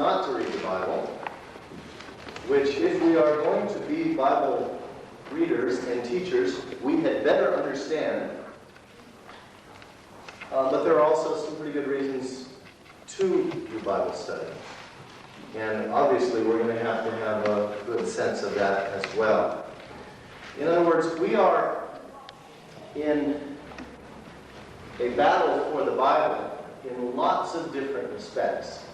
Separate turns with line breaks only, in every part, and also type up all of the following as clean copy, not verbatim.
not to read the Bible, which if we are going to be Bible readers and teachers, we had better understand. But there are also some pretty good reasons to do Bible study. And obviously we're going to have a good sense of that as well. In other words, we are in a battle for the Bible in lots of different respects.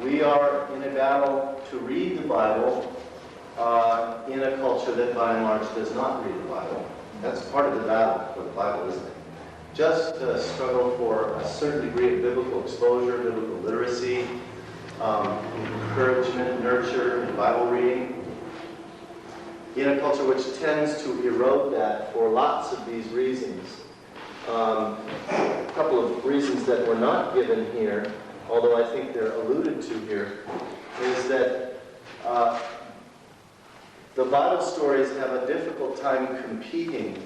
We are in a battle to read the Bible in a culture that by and large does not read the Bible. That's part of the battle for the Bible, isn't it? Just a struggle for a certain degree of biblical exposure, biblical literacy, encouragement, nurture, and Bible reading. In a culture which tends to erode that for lots of these reasons. A couple of reasons that were not given here, although I think they're alluded to here, is that the Bible stories have a difficult time competing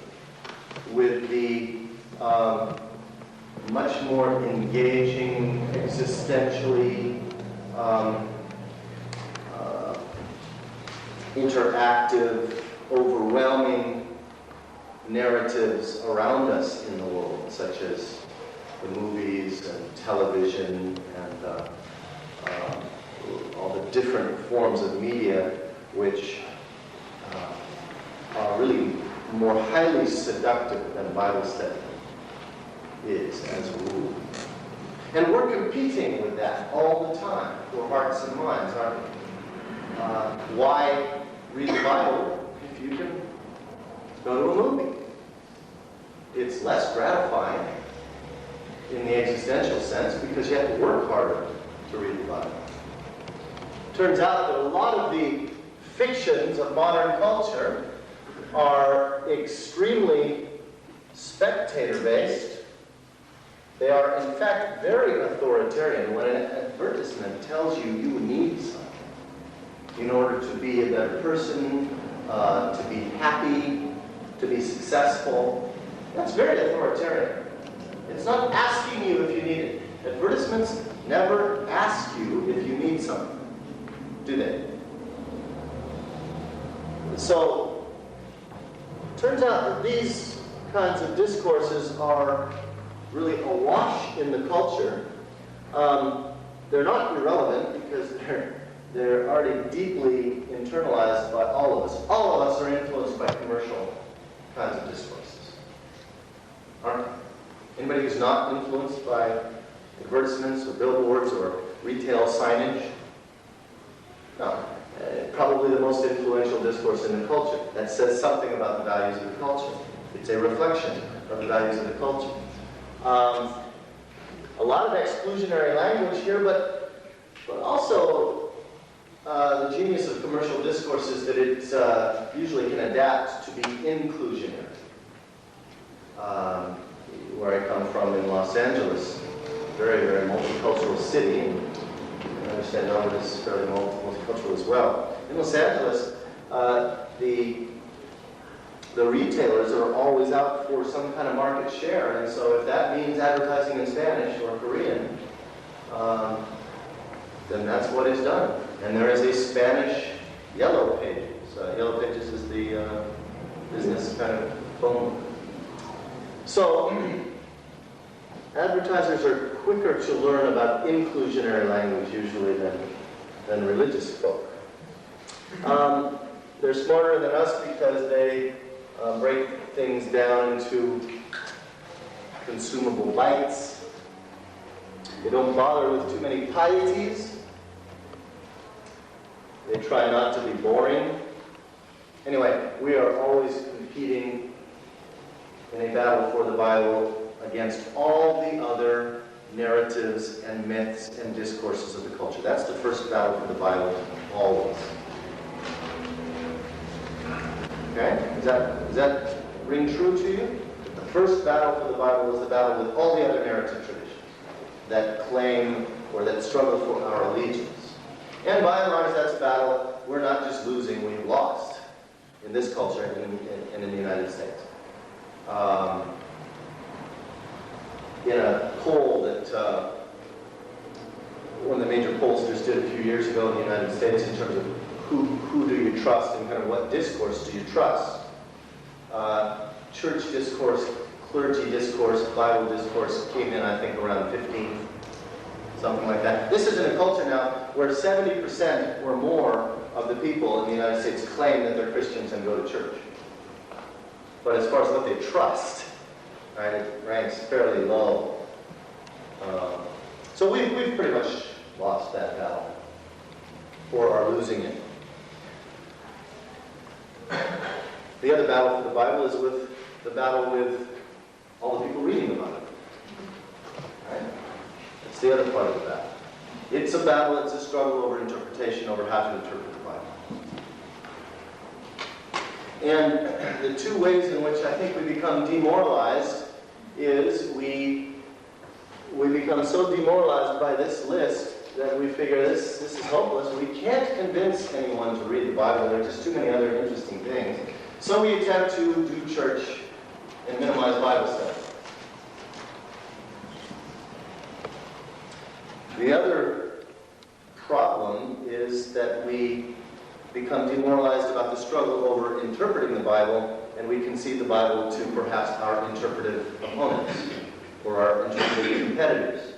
with the much more engaging, existentially interactive, overwhelming narratives around us in the world, such as the movies and television and all the different forms of media which are really more highly seductive than Bible study is as a rule. And we're competing with that all the time for hearts and minds, aren't we? Why read the Bible if you can go to a movie? It's less gratifying in the existential sense because you have to work harder to read the Bible. Turns out that a lot of the fictions of modern culture are extremely spectator-based. They are, in fact, very authoritarian. When an advertisement tells you you need something in order to be a better person, to be happy, to be successful, that's very authoritarian. It's not asking you if you need it. Advertisements never ask you if you need something, do they? So, it turns out that these kinds of discourses are really awash in the culture. They're not irrelevant because they're already deeply internalized by all of us. All of us are influenced by commercial kinds of discourses, aren't they? Anybody who's not influenced by advertisements or billboards or retail signage? No. Probably the most influential discourse in the culture. That says something about the values of the culture. It's a reflection of the values of the culture. A lot of exclusionary language here, but also the genius of commercial discourse is that it usually can adapt to be inclusionary. Where I come from in Los Angeles, very, very multicultural city, and I understand Melbourne is fairly multicultural as well. In Los Angeles, the retailers are always out for some kind of market share, and so if that means advertising in Spanish or Korean, then that's what is done. And there is a Spanish Yellow Pages. Yellow Pages is the business kind of phone book. So, advertisers are quicker to learn about inclusionary language usually than religious folk. They're smarter than us because they break things down into consumable bites. They don't bother with too many pieties. They try not to be boring. Anyway, we are always competing in a battle for the Bible against all the other narratives and myths and discourses of the culture. That's the first battle for the Bible, always. Okay? Does that ring true to you? The first battle for the Bible is the battle with all the other narrative traditions that claim or that struggle for our allegiance. And by and large, that's a battle we're not just losing, we've lost in this culture and in the United States. In a poll that one of the major pollsters did a few years ago in the United States in terms of who do you trust and kind of what discourse do you trust. Church discourse, clergy discourse, Bible discourse came in, I think, around 15th, something like that. This is in a culture now where 70% or more of the people in the United States claim that they're Christians and go to church. But as far as what they trust, right, it ranks fairly low. So we've pretty much lost that battle, or are losing it. The other battle for the Bible is with the battle with all the people reading the Bible. Right? That's the other part of the battle. It's a battle, it's a struggle over interpretation, over how to interpret the Bible. And the two ways in which I think we become demoralized is we become so demoralized by this list that we figure this is hopeless. We can't convince anyone to read the Bible. There are just too many other interesting things. So we attempt to do church and minimize Bible study. The other problem is that we become demoralized about the struggle over interpreting the Bible, and we concede the Bible to perhaps our interpretive opponents or our interpretive competitors.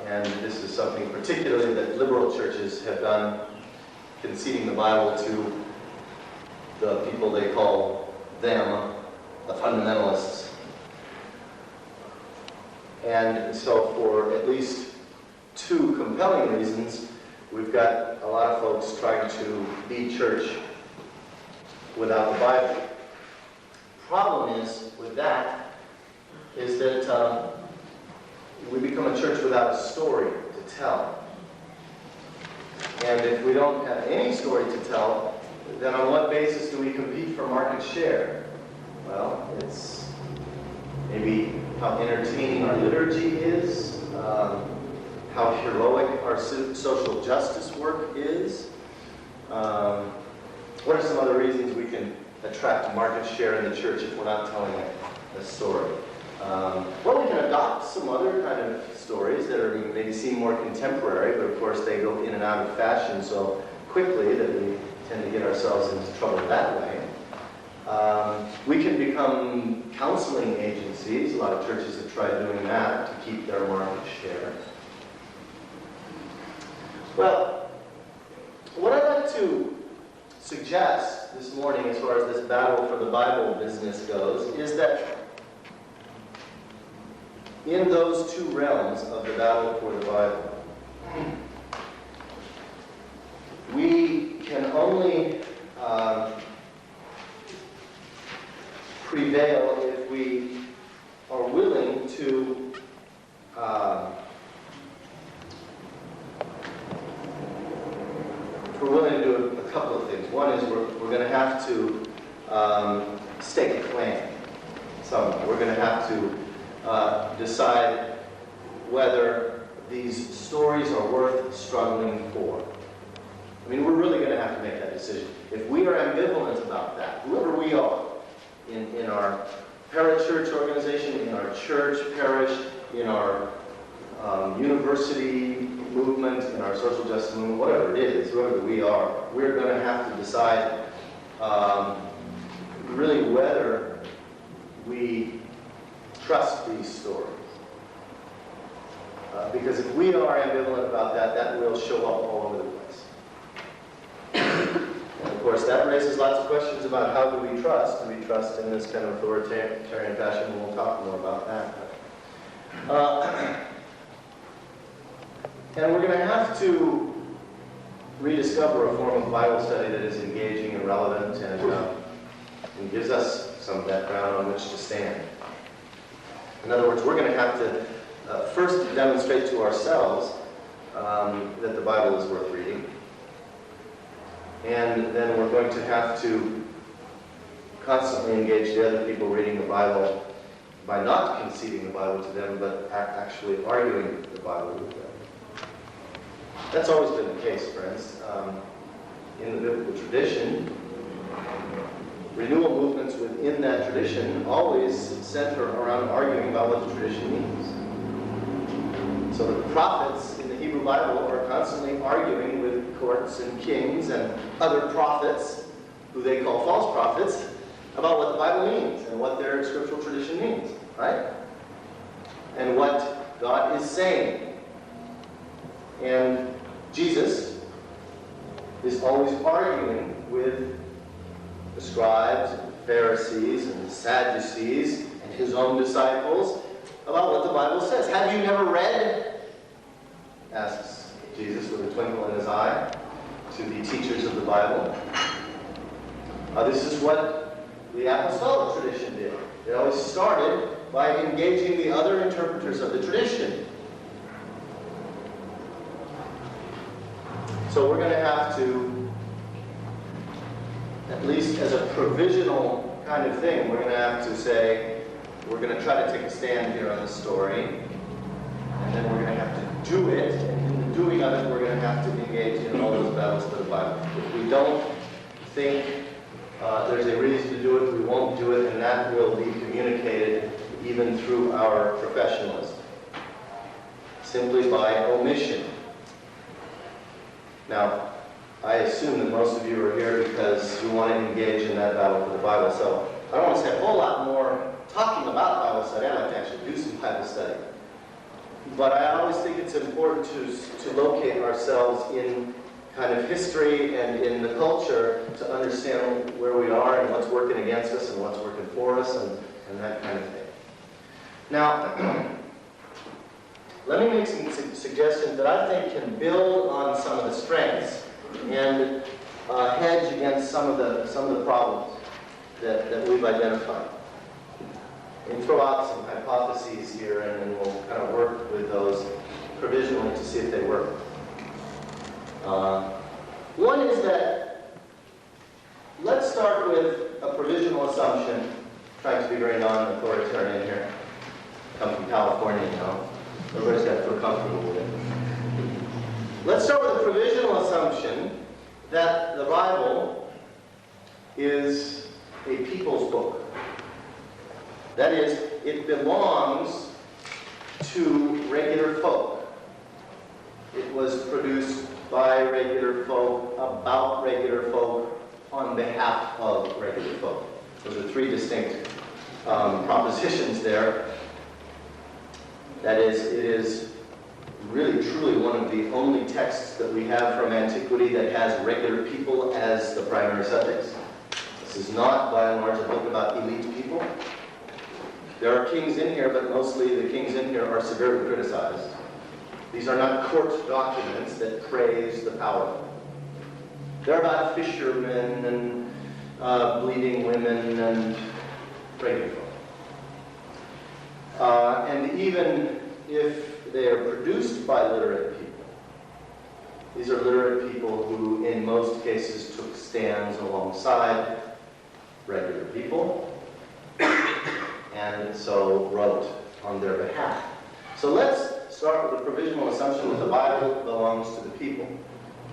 And this is something particularly that liberal churches have done, conceding the Bible to the people they call them, the fundamentalists. And so for at least two compelling reasons, we've got a lot of folks trying to be church without the Bible. Problem is, with that, is that we become a church without a story to tell. And if we don't have any story to tell, then on what basis do we compete for market share? Well, it's maybe how entertaining our liturgy is, how heroic our social justice work is. What are some other reasons we can attract market share in the church if we're not telling a story? Well, we can adopt some other kind of stories that are maybe seem more contemporary, but of course they go in and out of fashion so quickly that we tend to get ourselves into trouble that way. We can become counseling agencies. A lot of churches have tried doing that to keep their market share. Well, what I'd like to suggest this morning as far as this battle for the Bible business goes is that in those two realms of the battle for the Bible, we can only prevail if we are willing to do a couple of things. One is we're going to have to stake a claim. We're going to have to decide whether these stories are worth struggling for. I mean, we're really going to have to make that decision. If we are ambivalent about that, whoever we are, in our parachurch organization, in our church parish, in our university movement, in our social justice movement, whatever it is, whoever we are, we're going to have to decide really whether we trust these stories. Because if we are ambivalent about that, that will show up all over the place. And of course, that raises lots of questions about how do we trust? Do we trust in this kind of authoritarian fashion? And we'll talk more about that. And we're going to have to rediscover a form of Bible study that is engaging and relevant and gives us some background on which to stand. In other words, we're going to have to first demonstrate to ourselves that the Bible is worth reading. And then we're going to have to constantly engage the other people reading the Bible by not conceding the Bible to them, but actually arguing the Bible with them. That's always been the case, friends. In the biblical tradition, renewal movements within that tradition always center around arguing about what the tradition means. So the prophets in the Hebrew Bible are constantly arguing with courts and kings and other prophets, who they call false prophets, about what the Bible means and what their scriptural tradition means, right? And what God is saying. And Jesus is always arguing with the scribes and the Pharisees and the Sadducees and his own disciples about what the Bible says. Have you never read? Asks Jesus with a twinkle in his eye to the teachers of the Bible. This is what the apostolic tradition did. It always started by engaging the other interpreters of the tradition. So we're going to have to, at least as a provisional kind of thing, we're going to have to say, we're going to try to take a stand here on this story, and then we're going to have to do it, and in the doing of it, we're going to have to engage in all those battles for the Bible. If we don't think there's a reason to do it, we won't do it, and that will be communicated even through our professionalism, simply by omission. Now, I assume that most of you are here because you want to engage in that battle for the Bible, so I don't want to say a whole lot more talking about Bible study. I like to actually do some Bible study. But I always think it's important to locate ourselves in kind of history and in the culture to understand where we are and what's working against us and what's working for us and that kind of thing. Now, let me make some suggestions that I think can build on some of the strengths and hedge against some of the problems that we've identified. And throw out some hypotheses here, and then we'll kind of work with those provisionally to see if they work. One is that, let's start with a provisional assumption, trying to be very non-authoritarian here. Come from California, you know. Everybody's got to feel comfortable with it. Let's start with a provisional assumption that the Bible is a people's book. That is, it belongs to regular folk. It was produced by regular folk, about regular folk, on behalf of regular folk. Those are three distinct propositions there. That is, it is really, truly one of the only texts that we have from antiquity that has regular people as the primary subjects. This is not, by and large, a book about elite people. There are kings in here, but mostly the kings in here are severely criticized. These are not court documents that praise the powerful. They're about fishermen and bleeding women and regular folk. And even if they are produced by literate people, these are literate people who, in most cases, took stands alongside regular people, and so wrote on their behalf. So let's start with the provisional assumption that the Bible belongs to the people.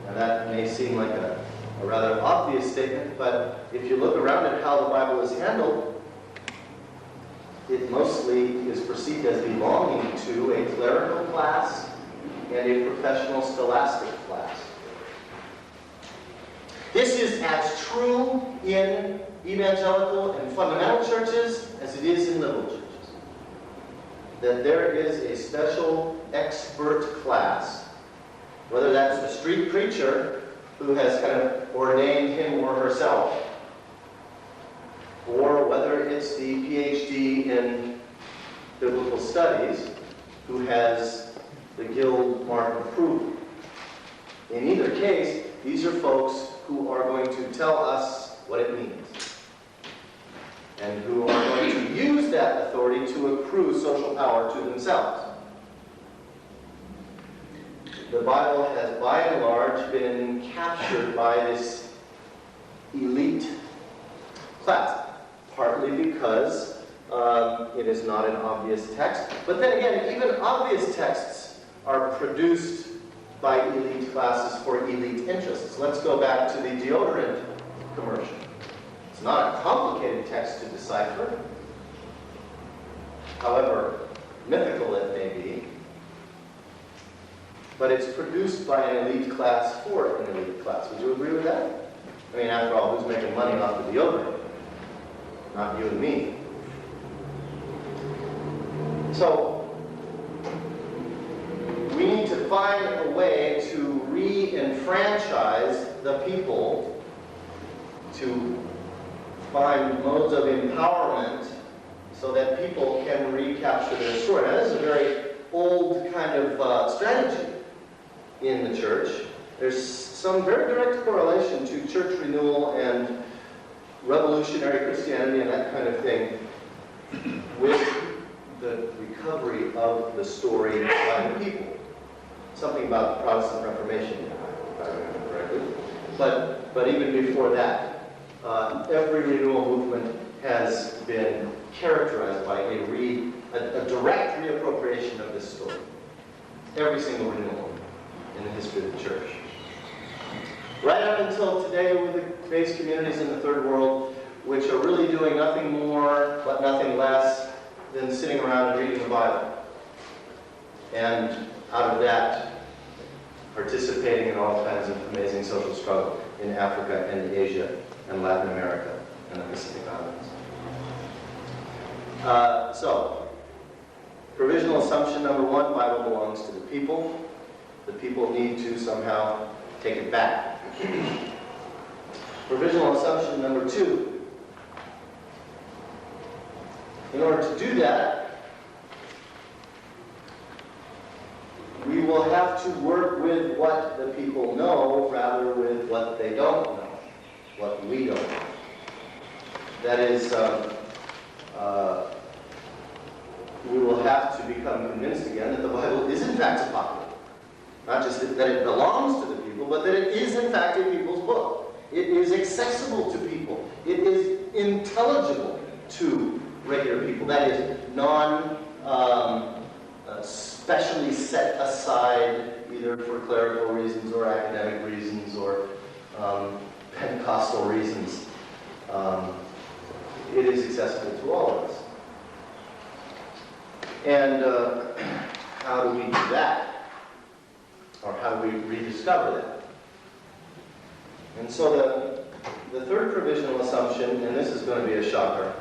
Now that may seem like a rather obvious statement, but if you look around at how the Bible is handled, it mostly is perceived as belonging to a clerical class and a professional scholastic class. This is as true in evangelical and fundamental churches as it is in liberal churches. That there is a special expert class, whether that's the street preacher who has kind of ordained him or herself, or whether it's the PhD in biblical studies who has the guild mark of approval. In either case, these are folks who are going to tell us what it means, and who are going to use that authority to accrue social power to themselves. The Bible has, by and large, been captured by this elite class, partly because it is not an obvious text. But then again, even obvious texts are produced by elite classes for elite interests. Let's go back to the deodorant commercial. It's not a complicated text to decipher, however mythical it may be. but it's produced by an elite class for an elite class. Would you agree with that? I mean, after all, who's making money off of deodorant? Not you and me. So, we need to find a way to re-enfranchise the people, to find modes of empowerment so that people can recapture their story. Now, this is a very old kind of strategy in the church. There's some very direct correlation to church renewal and revolutionary Christianity and that kind of thing with the recovery of the story by the people. Something about the Protestant Reformation, if I remember correctly. But even before that, every renewal movement has been characterized by a direct reappropriation of this story. Every single renewal in the history of the church. Right up until today, with the base communities in the Third World, which are really doing nothing more but nothing less than sitting around and reading the Bible. And out of that, participating in all kinds of amazing social struggle in Africa and Asia and Latin America and the Pacific Islands. So, provisional assumption number one, Bible belongs to the people. The people need to somehow take it back. Provisional assumption number two. In order to do that, we will have to work with what the people know rather with what they don't know, what we don't know. That is, we will have to become convinced again that the Bible is in fact apocryphal. Not just that it belongs to the people, but that it is in fact a people's book. It is accessible to people. It is intelligible to regular people. That is specially set aside either for clerical reasons or academic reasons or Pentecostal reasons. It is accessible to all of us. And how do we do that? Or how do we rediscover that? And so the third provisional assumption, and this is going to be a shocker,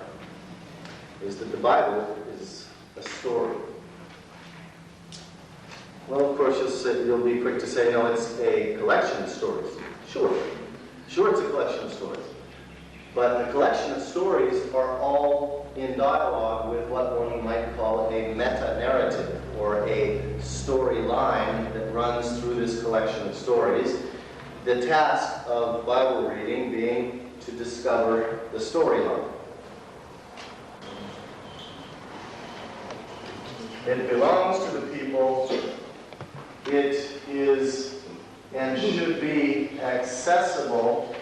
is that the Bible is a story. Well, of course, you'll be quick to say, no, it's a collection of stories. Sure, it's a collection of stories. But the collection of stories are all in dialogue with what one might call a meta-narrative, or a storyline that runs through this collection of stories. The task of Bible reading being to discover the storyline. It belongs to the people. It is and should be accessible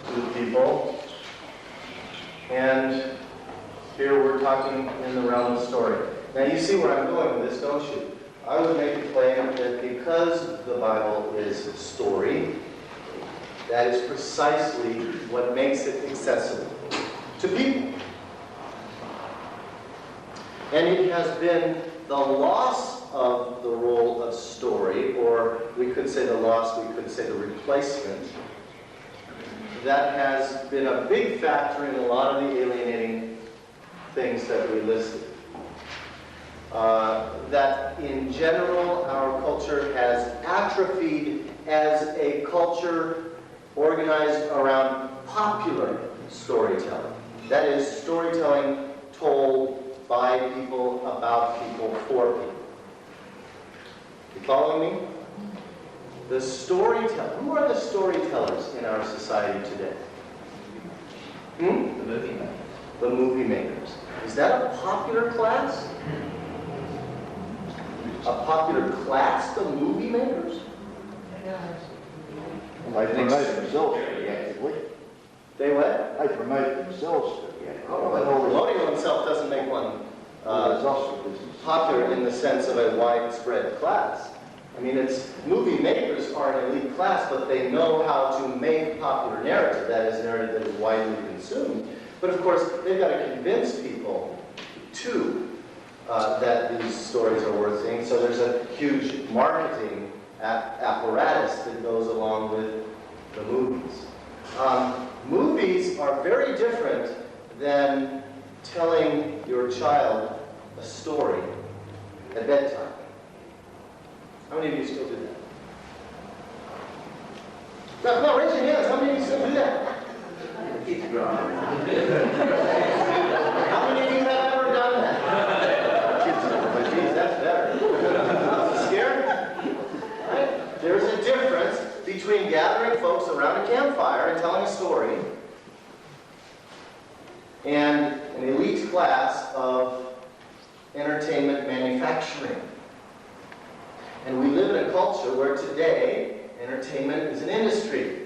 to the people. And here we're talking in the realm of story. Now you see where I'm going with this, don't you? I would make a claim that because the Bible is a story, that is precisely what makes it accessible to people. And it has been the loss of the role of story, or we could say the loss, we could say the replacement, that has been a big factor in a lot of the alienating things that we listed. That in general, our culture has atrophied as a culture organized around popular storytelling. That is, storytelling told by people, about people, for people. You following me? The storyteller. Who are the storytellers in our society today? The movie makers. The movie makers. Is that a popular class? A popular class, the movie makers?
They promote themselves creatively.
They what?
They promote themselves creatively.
Promoting oneself doesn't make one popular in the sense of a widespread class. I mean, movie makers are an elite class, but they know how to make popular narrative, that is, narrative that is widely consumed. But of course, they've got to convince people to that these stories are worth seeing. So there's a huge marketing apparatus that goes along with the movies. Movies are very different than telling your child a story at bedtime. How many of you still do that? No, raise your hands. How many of you still do that? How many of you have ever done that? Geez, that's better. Scared? Right? There's a difference between gathering folks around a campfire and telling a story and an elite class of entertainment manufacturing. And we live in a culture where today entertainment is an industry.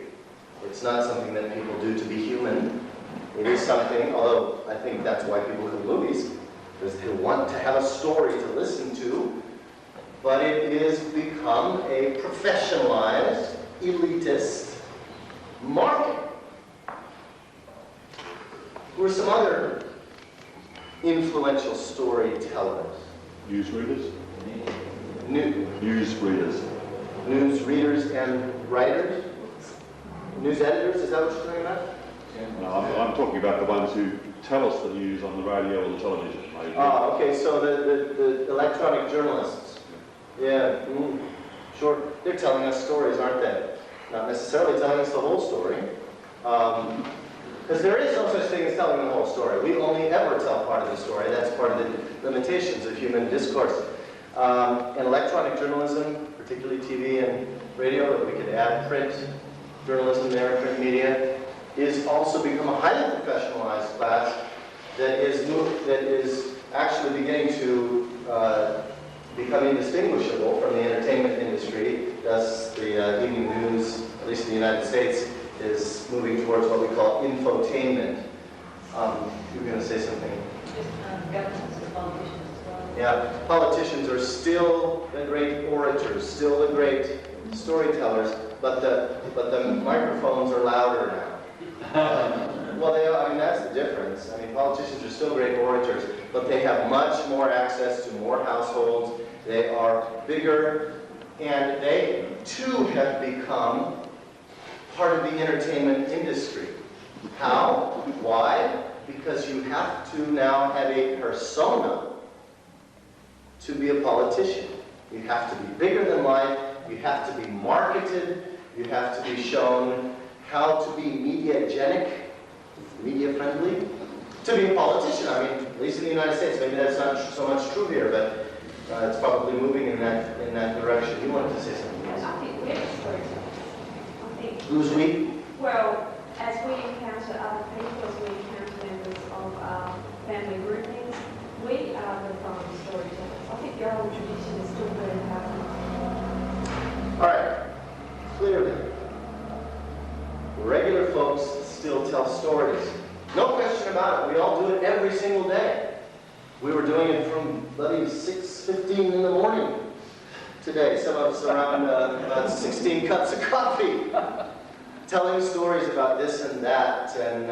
It's not something that people do to be human. It is something, although I think that's why people go to movies, because they want to have a story to listen to, but it is become a professionalized, elitist market. Who are some other influential storytellers?
Newsreaders?
Newsreaders. Newsreaders and writers? News editors, is that what you're talking about?
No, I'm talking about the ones who tell us the news on the radio or the television.
Okay, so the electronic journalists. Yeah, sure. They're telling us stories, aren't they? Not necessarily telling us the whole story. Because there is no such thing as telling the whole story. We only ever tell part of the story. That's part of the limitations of human discourse. In electronic journalism, particularly TV and radio, but we could add print journalism there, print media, is also become a highly professionalized class that is actually beginning to become indistinguishable from the entertainment industry. Thus, the evening news, at least in the United States, is moving towards what we call infotainment. You were going to say something?
Governments and politicians as well.
Yeah, politicians are still the great orators, still the great storytellers, but the microphones are louder now. Well, they are. I mean, that's the difference. I mean, politicians are still great orators, but they have much more access to more households. They are bigger, and they too have become part of the entertainment industry. How? Why? Because you have to now have a persona to be a politician. You have to be bigger than life. You have to be marketed. You have to be shown how to be mediagenic, media-friendly, to be a politician. I mean, at least in the United States, maybe that's not so much true here, but it's probably moving in that direction. You wanted to say something?
I think we're storytellers. I think,
Who's we?
well, as we encounter other people, as we encounter members of our family groupings, we are the prime storytellers. I think the oral tradition is still very powerful.
All right, clearly, regular folks still tell stories. No question about it. We all do it every single day. We were doing it from bloody 6:15 in the morning today. Some of us around about 16 cups of coffee, telling stories about this and that. And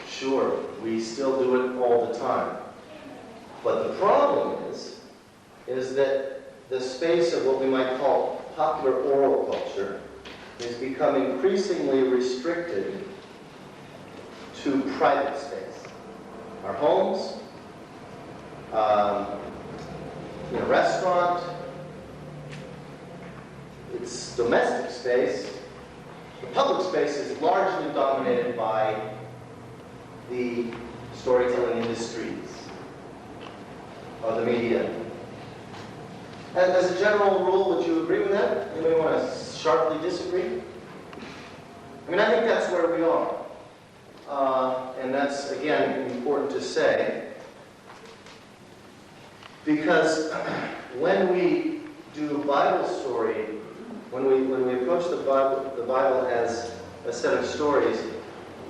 sure, we still do it all the time. But the problem is that the space of what we might call popular oral culture has become increasingly restricted to private space. Our homes, in a restaurant, it's domestic space. The public space is largely dominated by the storytelling industries of the media. And as a general rule, would you agree with that? Anybody want to sharply disagree? I mean, I think that's where we are. And that's, again, important to say. Because when we do Bible story, when we approach the Bible as a set of stories,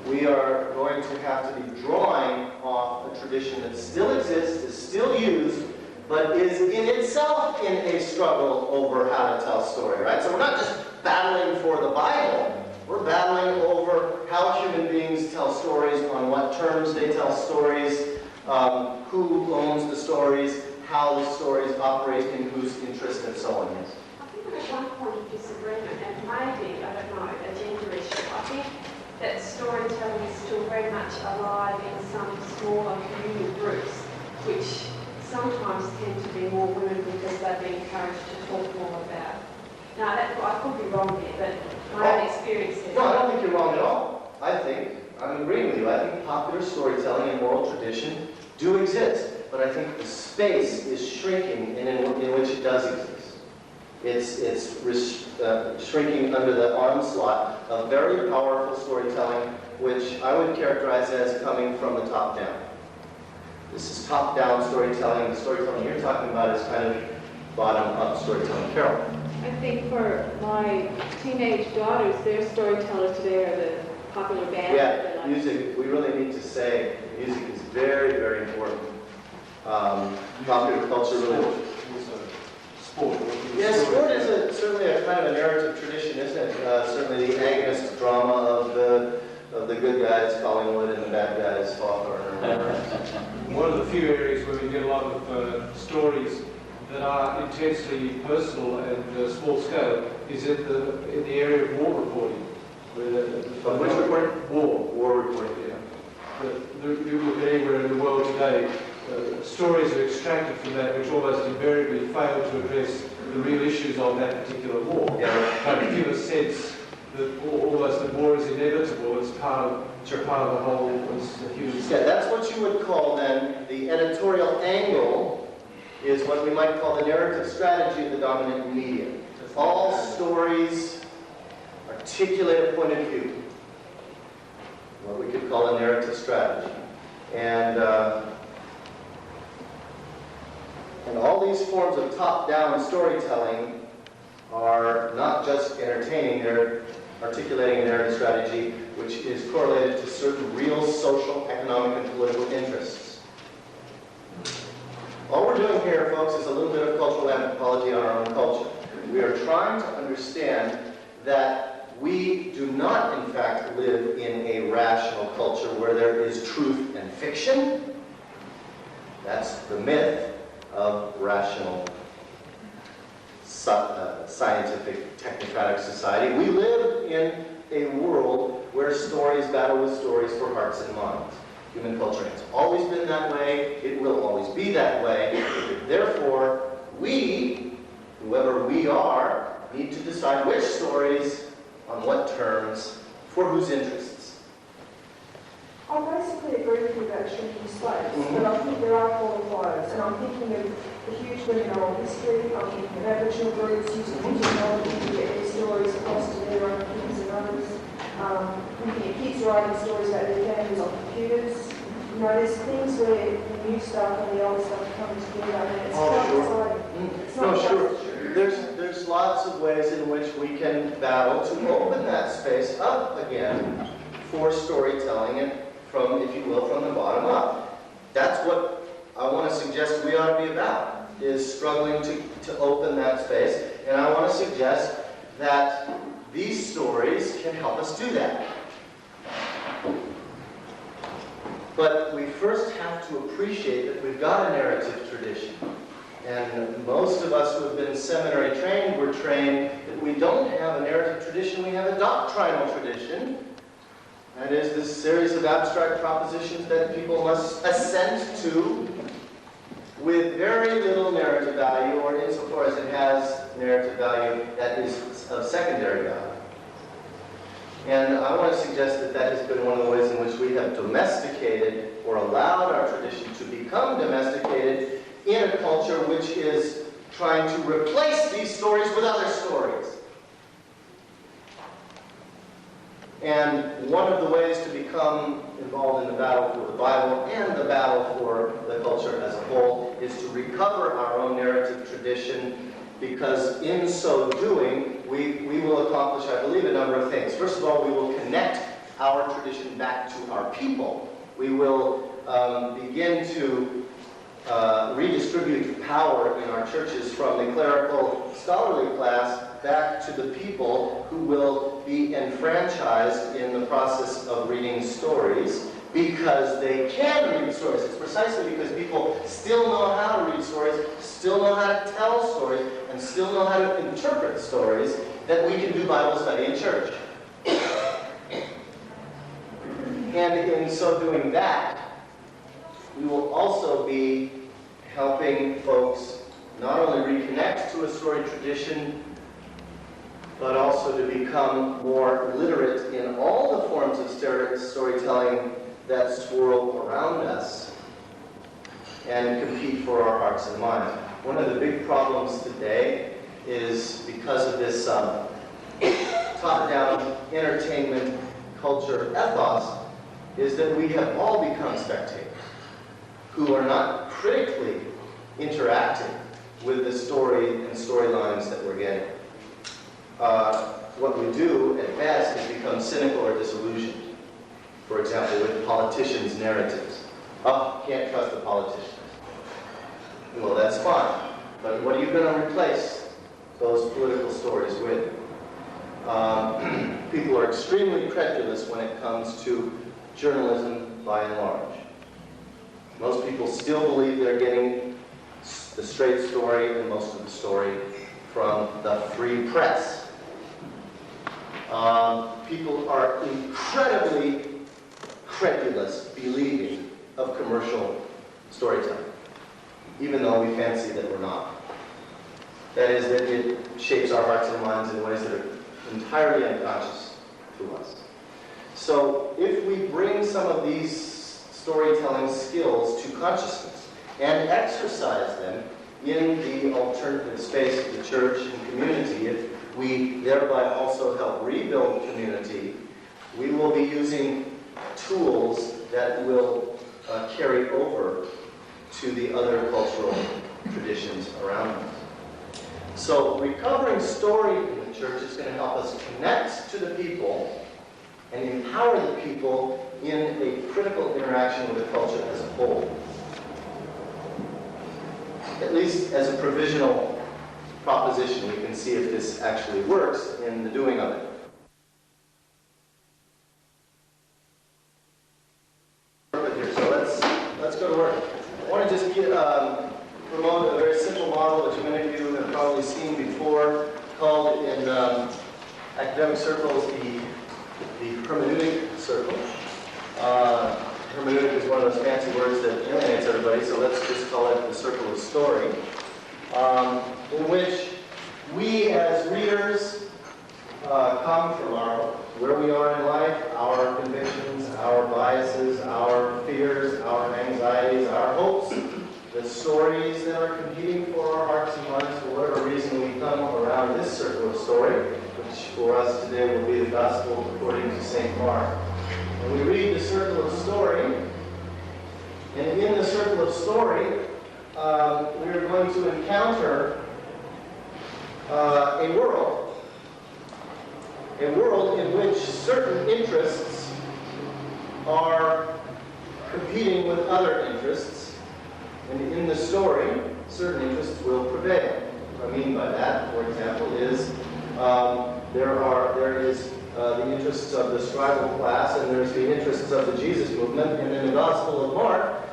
we are going to have to be drawing off a tradition that still exists, is still used, but is in itself in a struggle over how to tell story, right? So we're not just battling for the Bible. We're battling over how human beings tell stories, on what terms they tell stories, who owns the stories, how the stories operate, in whose interest, and so on. Yes.
I think there's one point of disagreement, and maybe, I don't know, a gender issue. I think that storytelling is still very much alive in some smaller communal groups, which sometimes tend to be more women because they've been encouraged to talk more about. Now, I could be wrong there, but my own experience is...
No, I don't think you're wrong at all. I'm agreeing with you. I think popular storytelling and oral tradition do exist, but I think the space is shrinking in which it does exist. It's shrinking under the onslaught of very powerful storytelling, which I would characterize as coming from the top down. This is top-down storytelling. The storytelling you're talking about is kind of bottom-up storytelling. Carol?
I think for my teenage daughters, their storytellers today are the popular band.
Yeah, music, we really need to say, music is very, very important. Popular culture really...
Sport.
Yeah, sport is certainly a kind of a narrative tradition, isn't it? Certainly the agonist drama of the good guys, Collingwood, and the bad guys, Hawthorne.
One of the few areas where we get a lot of stories that are intensely personal and small scale is in the area of war reporting.
Which reporting? War reporting, yeah.
You look at anywhere in the world today, stories are extracted from that which almost invariably fail to address the real issues of that particular war.
Yeah.
But give a sense that almost the war is inevitable. It's part of the whole human.
Yeah, that's what you would call then the editorial angle is what we might call the narrative strategy of the dominant media. All stories articulate a point of view, what we could call a narrative strategy. And all these forms of top-down storytelling are not just entertaining, they're articulating a narrative strategy which is correlated to certain real social, economic, and political interests. All we're doing here, folks, is a little bit of cultural anthropology on our own culture. We are trying to understand that we do not, in fact, live in a rational culture where there is truth and fiction. That's the myth of rational, scientific, technocratic society. We live in a world where stories battle with stories for hearts and minds. Human culture has always been that way. It will always be that way. Therefore, we, whoever we are, need to decide which stories, on what terms, for whose interests.
I basically agree with you about shrinking space, but I think there are qualifiers, and I'm thinking of the huge women in oral history, I'm thinking of Aboriginal groups using new technology to get their stories across to their own kids and others. Thinking of kids writing stories about their families on computers. You know, there's things where the new stuff and the old stuff come together, and it's quite exciting. It's not
sure.
just
There's lots of ways in which we can battle to open that space up again for storytelling and from, if you will, from the bottom up. That's what I want to suggest we ought to be about, is struggling to open that space. And I want to suggest that these stories can help us do that. But we first have to appreciate that we've got a narrative tradition. And most of us who have been seminary trained, we're trained that we don't have a narrative tradition, we have a doctrinal tradition. That is this series of abstract propositions that people must assent to with very little narrative value, or insofar as it has narrative value, that is of secondary value. And I want to suggest that that has been one of the ways in which we have domesticated or allowed our tradition to become domesticated in a culture which is trying to replace these stories with other stories. And one of the ways to become involved in the battle for the Bible and the battle for the culture as a whole is to recover our own narrative tradition, because in so doing, we will accomplish, I believe, a number of things. First of all, we will connect our tradition back to our people. We will begin to redistribute power in our churches from the clerical scholarly class back to the people who will be enfranchised in the process of reading stories because they can read stories. It's precisely because people still know how to read stories, still know how to tell stories, and still know how to interpret stories that we can do Bible study in church. And in so doing that, we will also be helping folks not only reconnect to a story tradition, but also to become more literate in all the forms of storytelling that swirl around us and compete for our hearts and minds. One of the big problems today is because of this top-down entertainment culture ethos, is that we have all become spectators who are not critically interacting with the story and storylines that we're getting. What we do at best is become cynical or disillusioned. For example, with politicians' narratives. Oh, can't trust the politicians. Well, that's fine. But what are you going to replace those political stories with? People are extremely credulous when it comes to journalism by and large. Most people still believe they're getting the straight story and most of the story from the free press. People are incredibly credulous, believing of commercial storytelling, even though we fancy that we're not. That is, that it shapes our hearts and minds in ways that are entirely unconscious to us. So if we bring some of these storytelling skills to consciousness and exercise them in the alternative space of the church and community, if we thereby also help rebuild community, we will be using tools that will carry over to the other cultural traditions around us. So recovering story in the church is going to help us connect to the people and empower the people in a critical interaction with the culture as a whole. At least as a provisional proposition, we can see if this actually works in the doing of it. So let's go to work. I want to just promote a very simple model which many of you have probably seen before, called in academic circles the hermeneutic circle. Hermeneutic is one of those fancy words that alienates everybody, so let's just call it the circle of story, in which we as readers come from where we are in life, our convictions, our biases, our fears, our anxieties, our hopes, the stories that are competing for our hearts and minds. For whatever reason, we come around this circle of story, which for us today will be the Gospel according to St. Mark. And we read the circle of story, and in the circle of story, we are going to encounter a world in which certain interests are competing with other interests, and in the story, certain interests will prevail. What I mean by that, for example, is there is the interests of the scribal class, and there's the interests of the Jesus movement, and in the Gospel of Mark,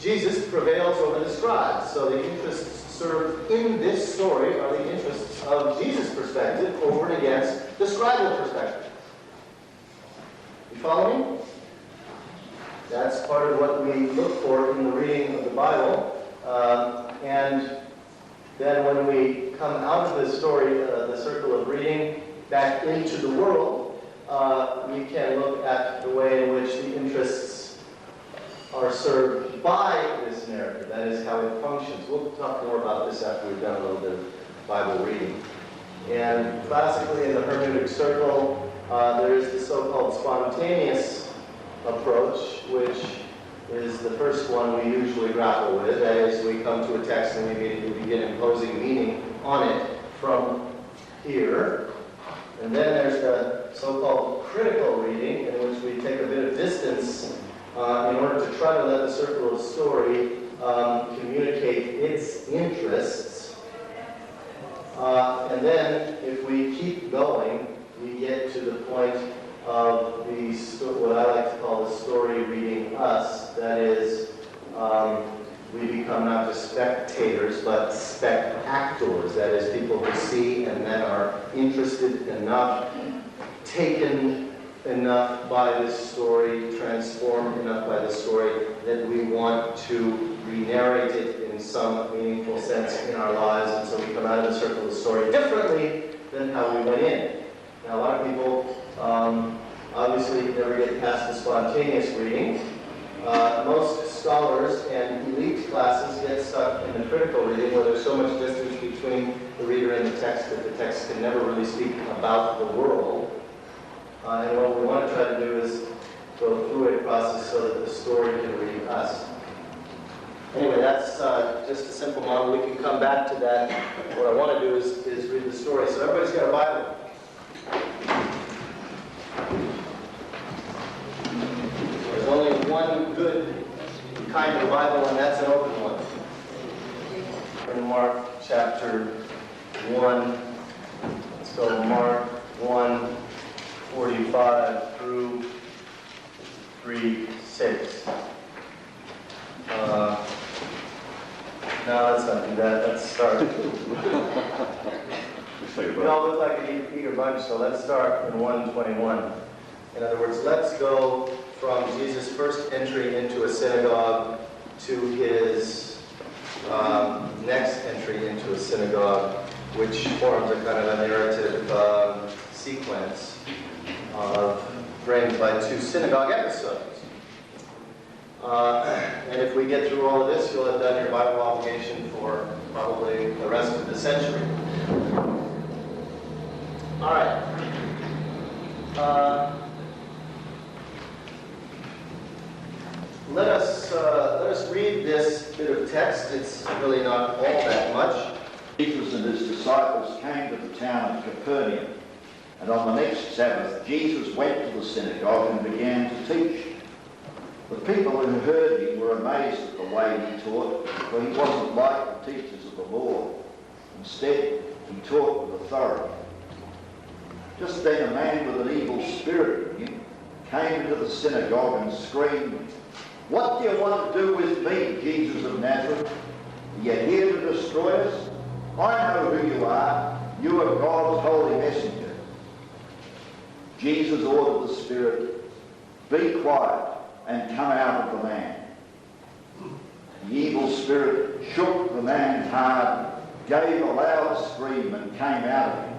Jesus prevails over the scribes. So the interests served in this story are the interests of Jesus' perspective over and against the scribal perspective. You follow me? That's part of what we look for in the reading of the Bible. And then when we come out of this story, the circle of reading, back into the world, we can look at the way in which the interests are served by this narrative. That is how it functions. We'll talk more about this after we've done a little bit of Bible reading. And classically in the hermeneutic circle, there is the so-called spontaneous approach, which is the first one we usually grapple with. That is, we come to a text and we immediately begin imposing meaning on it from here. And then there's the so-called critical reading, in which we take a bit of distance in order to try to let the circle of story communicate its interests. And then, if we keep going, we get to the point of what I like to call the story reading us. That is, we become not just spectators, but spectactors. That is, people who see and then are interested enough, taken enough by this story, transformed enough by the story, that we want to re-narrate it in some meaningful sense in our lives, and so we come out of the circle of the story differently than how we went in. Now, a lot of people obviously never get past the spontaneous reading. Most scholars and elite classes get stuck in the critical reading, where there's so much distance between the reader and the text that the text can never really speak about the world. And what we want to try to do is go through a process so that the story can read us. Anyway, that's just a simple model. We can come back to that. What I want to do is read the story. So everybody's got a Bible. There's only one good kind of Bible, and that's an open one. In Mark chapter 1, let's go Mark 1, 45 through 3:6. No, let's not do that. Let's start. We all look like an eager bunch, so let's start in 1:21. In other words, let's go from Jesus' first entry into a synagogue to his next entry into a synagogue, which forms a kind of a narrative sequence framed by two synagogue episodes. And if we get through all of this, you'll have done your Bible obligation for probably the rest of the century. All right. Let us read this bit of text. It's really not all that much.
Jesus and his disciples came to the town of Capernaum, and on the next Sabbath Jesus went to the synagogue and began to teach. The people who heard him were amazed at the way he taught, for he wasn't like the teachers of the law. Instead, he taught with authority. Just then a man with an evil spirit in him came into the synagogue and screamed, "What do you want to do with me, Jesus of Nazareth? Are you here to destroy us? I know who you are. You are God's holy messenger." Jesus ordered the spirit, "Be quiet and come out of the man." The evil spirit shook the man hard, gave a loud scream and came out of him.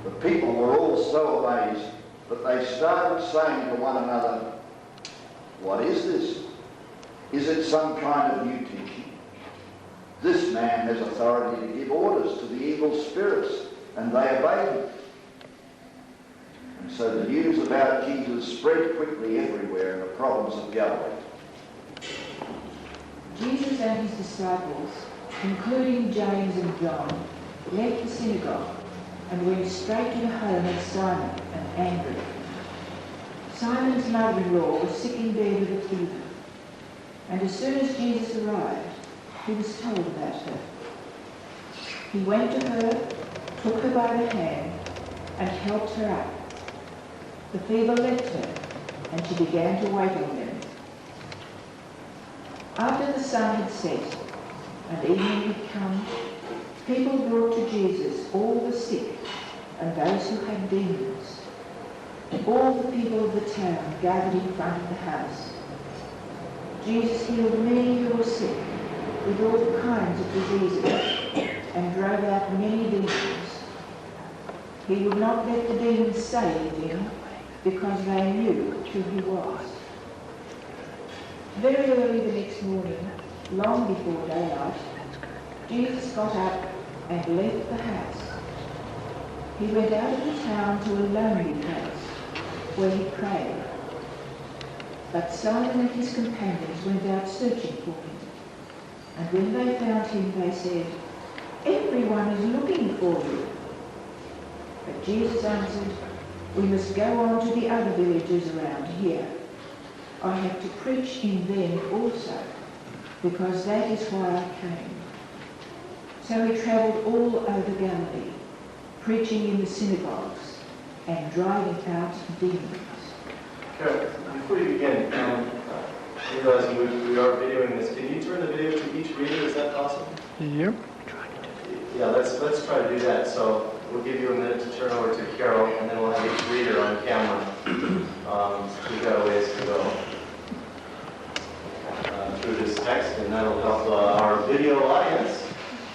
The people were all so amazed that they started saying to one another, "What is this? Is it some kind of new teaching? This man has authority to give orders to the evil spirits, and they obey him." And so the news about Jesus spread quickly everywhere in the province of Galilee.
Jesus and his disciples, including James and John, left the synagogue and went straight to the home of Simon and Andrew. Simon's mother-in-law was sick in bed with a fever, and as soon as Jesus arrived, he was told about her. He went to her, took her by the hand, and helped her up. The fever left her, and she began to wait on them. After the sun had set and evening had come, people brought to Jesus all the sick and those who had demons. All the people of the town gathered in front of the house. Jesus healed many who were sick with all kinds of diseases and drove out many demons. He would not let the demons stay with him because they knew who he was. Very early the next morning, long before daylight, Jesus got up and left the house. He went out of the town to a lonely place where he prayed. But Simon and his companions went out searching for him. And when they found him, they said, "Everyone is looking for you." But Jesus answered, "We must go on to the other villages around here. I have to preach in them also, because that is why I came." So he travelled all over Galilee, preaching in the synagogues and driving out demons.
Karen, before you begin, realizing we are videoing this, can you turn the video to each reader? Is that possible?
Yep.
Yeah, let's try to do that. So we'll give you a minute to turn over to Carol, and then we'll have each reader on camera. We've got a ways to go through this text, and that'll help our video audience.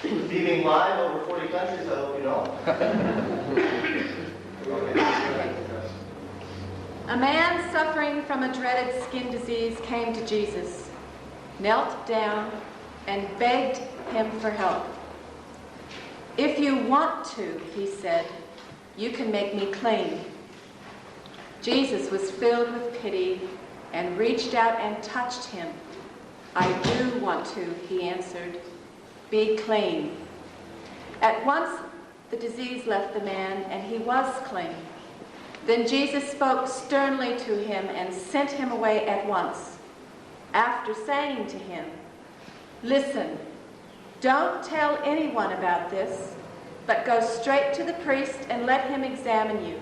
Beaming live over 40 countries, I hope you know. Okay.
A man suffering from a dreaded skin disease came to Jesus, knelt down, and begged him for help. "If you want to," he said, "you can make me clean." Jesus was filled with pity and reached out and touched him. "I do want to," he answered. "Be clean." At once the disease left the man, and he was clean. Then Jesus spoke sternly to him and sent him away at once, after saying to him, "Listen, don't tell anyone about this, but go straight to the priest and let him examine you.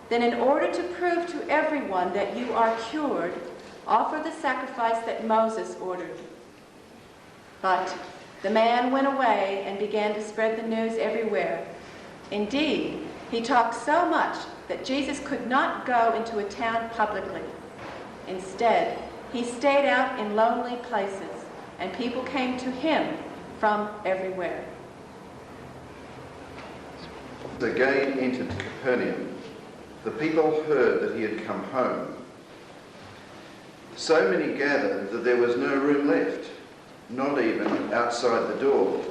Then in order to prove to everyone that you are cured, offer the sacrifice that Moses ordered." But the man went away and began to spread the news everywhere. Indeed, he talked so much that Jesus could not go into a town publicly. Instead, he stayed out in lonely places, and people came to him from everywhere.
Again entered Capernaum. The people heard that he had come home. So many gathered that there was no room left, not even outside the door,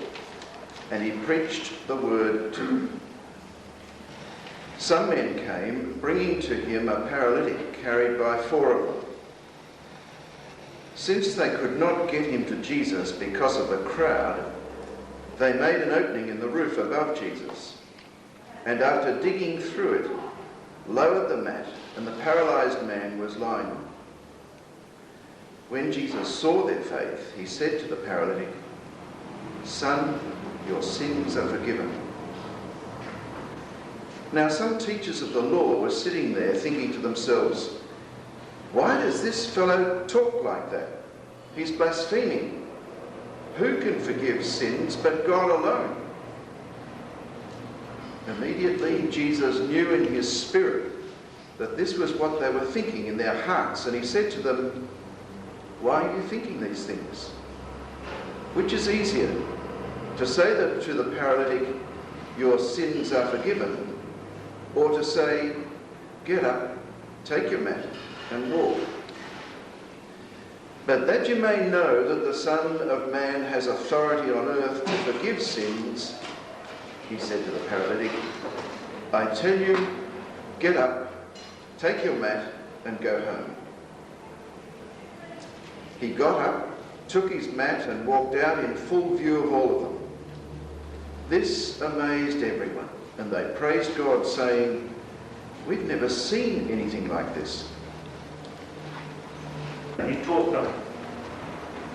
and he preached the word to them. Some men came, bringing to him a paralytic carried by 4 of them. Since they could not get him to Jesus because of the crowd, they made an opening in the roof above Jesus, and after digging through it, lowered the mat, and the paralysed man was lying. When Jesus saw their faith, he said to the paralytic, "Son, your sins are forgiven." Now some teachers of the law were sitting there thinking to themselves, "Why does this fellow talk like that? He's blaspheming. Who can forgive sins but God alone?" Immediately Jesus knew in his spirit that this was what they were thinking in their hearts, and he said to them, "Why are you thinking these things? Which is easier, to say that to the paralytic, 'Your sins are forgiven,' or to say, 'Get up, take your mat, and walk'? But that you may know that the Son of Man has authority on earth to forgive sins," he said to the paralytic, "I tell you, get up, take your mat, and go home." He got up, took his mat, and walked out in full view of all of them. This amazed everyone, and they praised God, saying, "We've never seen anything like this."
He taught them.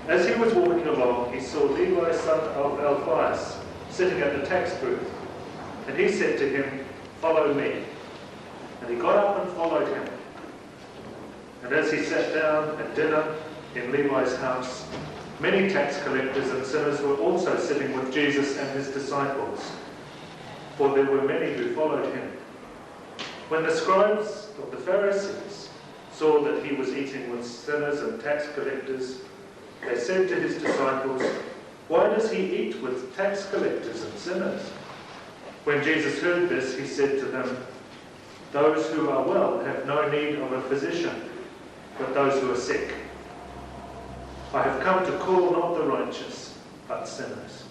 As he was walking along, he saw Levi, son of Alphaeus, sitting at the tax booth, and he said to him, "Follow me." And he got up and followed him. And as he sat down at dinner in Levi's house, many tax collectors and sinners were also sitting with Jesus and his disciples, for there were many who followed him. When the scribes of the Pharisees saw that he was eating with sinners and tax collectors, they said to his disciples, "Why does he eat with tax collectors and sinners?" When Jesus heard this, he said to them, "Those who are well have no need of a physician, but those who are sick. I have come to call not the righteous, but sinners."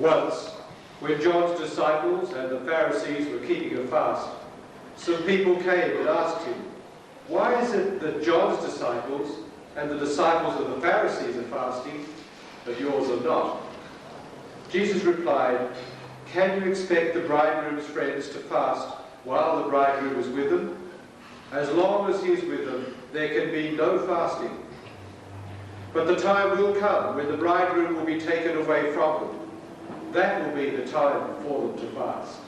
Once, when John's disciples and the Pharisees were keeping a fast, some people came and asked him, "Why is it that John's disciples and the disciples of the Pharisees are fasting, but yours are not?" Jesus replied, "Can you expect the bridegroom's friends to fast while the bridegroom is with them? As long as he is with them, there can be no fasting. But the time will come when the bridegroom will be taken away from them. that will be the time for them to fast.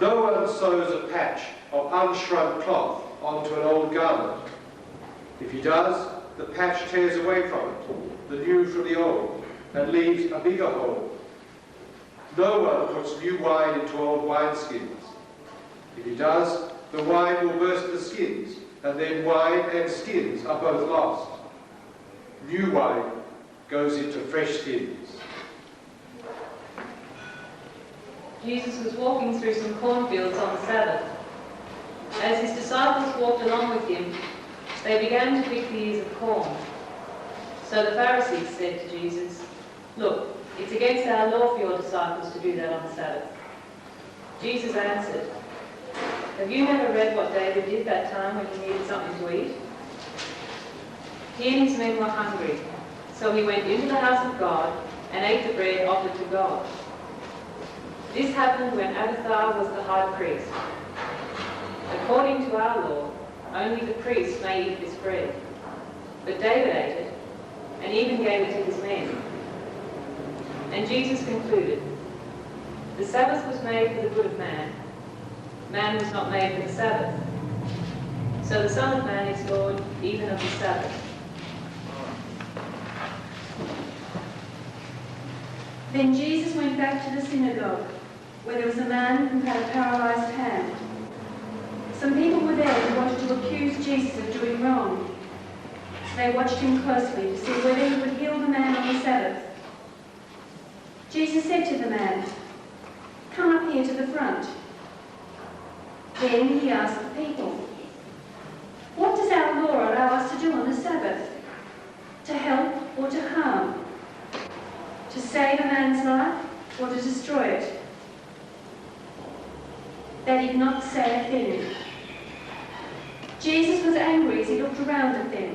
No one sews a patch of unshrunk cloth onto an old garment. If he does, the patch tears away from it, the new from the old, and leaves a bigger hole. No one puts new wine into old wineskins. If he does, the wine will burst the skins, and then wine and skins are both lost. New wine goes into fresh skins.
Jesus was walking through some cornfields on the Sabbath. As his disciples walked along with him, they began to pick the ears of corn. So the Pharisees said to Jesus, "Look, it's against our law for your disciples to do that on the Sabbath." Jesus answered, "Have you never read what David did that time when he needed something to eat? He and his men were hungry, so he went into the house of God and ate the bread offered to God. This happened when Abiathar was the high priest. According to our law, only the priest may eat this bread. But David ate it, and even gave it to his men." And Jesus concluded, "The Sabbath was made for the good of man. Man was not made for the Sabbath. So the Son of Man is Lord even of the Sabbath."
Then Jesus went back to the synagogue, where there was a man who had a paralyzed hand. Some people were there who wanted to accuse Jesus of doing wrong. So they watched him closely to see whether he would heal the man on the Sabbath. Jesus said to the man, "Come up here to the front." Then he asked the people, "What does our law allow us to do on the Sabbath? To help or to harm? To save a man's life or to destroy it?" They did not say a thing. Jesus was angry as he looked around at them,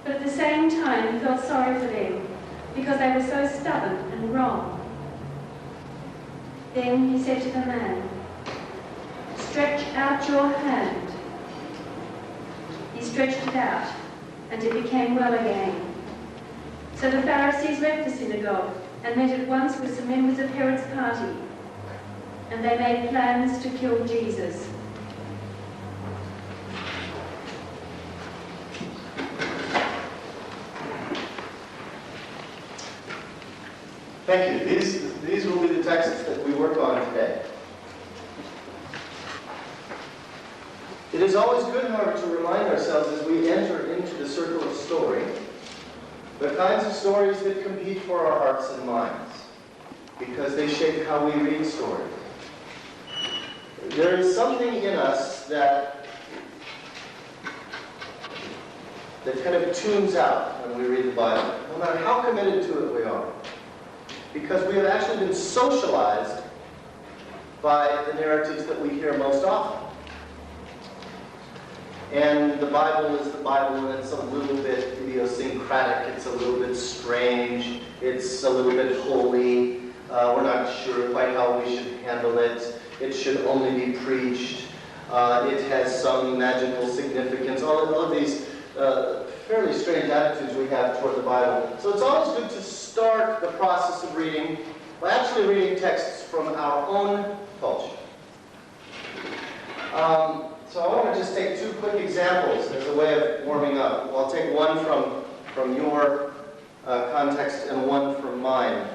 but at the same time he felt sorry for them because they were so stubborn and wrong. Then he said to the man, "Stretch out your hand." He stretched it out, and it became well again. So the Pharisees left the synagogue and met at once with some members of Herod's party, and they made plans to kill Jesus.
Thank you. These will be the texts that we work on today. It is always good, however, to remind ourselves as we enter into the circle of story, the kinds of stories that compete for our hearts and minds, because they shape how we read stories. There is something in us that kind of tunes out when we read the Bible, no matter how committed to it we are, because we have actually been socialized by the narratives that we hear most often. And the Bible is the Bible, and it's a little bit idiosyncratic, it's a little bit strange, it's a little bit holy, we're not sure quite how we should handle it, it should only be preached, it has some magical significance, all of these fairly strange attitudes we have toward the Bible. So it's always good to start the process of reading by actually reading texts from our own culture. So I want to just take two quick examples as a way of warming up. I'll take one from your context and one from mine.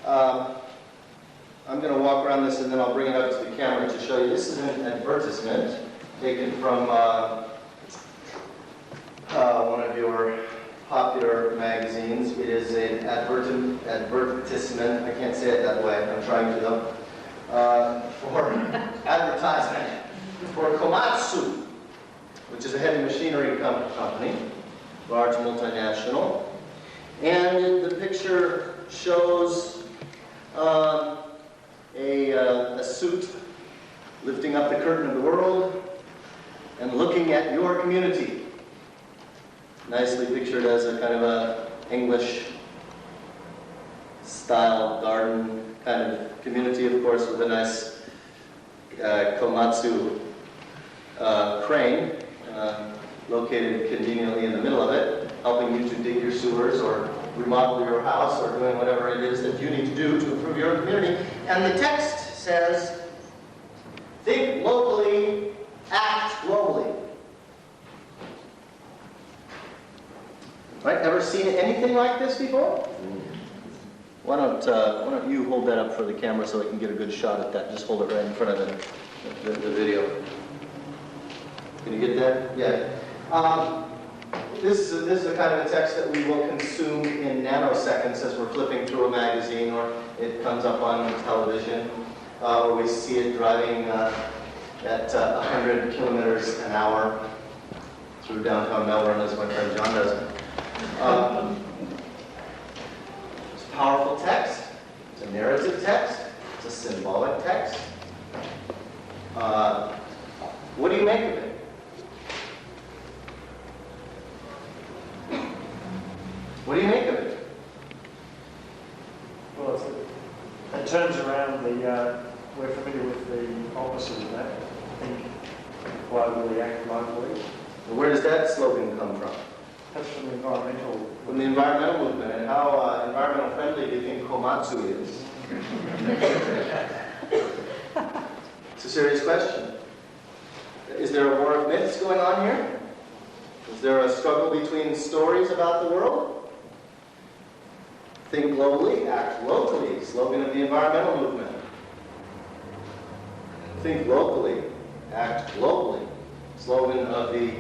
I'm going to walk around this and then I'll bring it up to the camera to show you. This is an advertisement taken from one of your popular magazines. It is an advertisement, I can't say it that way, I'm trying to though, for advertisement for Komatsu, which is a heavy machinery company, large multinational. And the picture shows a suit lifting up the curtain of the world and looking at your community. Nicely pictured as a kind of a English style garden kind of community, of course, with a nice Komatsu crane located conveniently in the middle of it, helping you to dig your sewers or remodel your house or doing whatever it is that you need to do to improve your community. And the text says, think locally, act globally. Right? Ever seen anything like this before? Why don't you hold that up for the camera so I can get a good shot at that? Just hold it right in front of the video. Can you get that? Yeah. This is the kind of a text that we will consume in nanoseconds as we're flipping through a magazine, or it comes up on television, or we see it driving at 100 kilometers an hour through downtown Melbourne, as my friend John does. It's a powerful text. It's a narrative text. It's a symbolic text. What do you make of it? What do you make of it?
Well, it turns around we're familiar with the opposite of that. Think globally, act locally.
Where does that slogan come from?
That's from the environmental.
From the environmental movement. And how environmental friendly do you think Komatsu is? It's a serious question. Is there a war of myths going on here? Is there a struggle between stories about the world? Think globally, act locally, slogan of the environmental movement. Think locally, act globally, slogan of the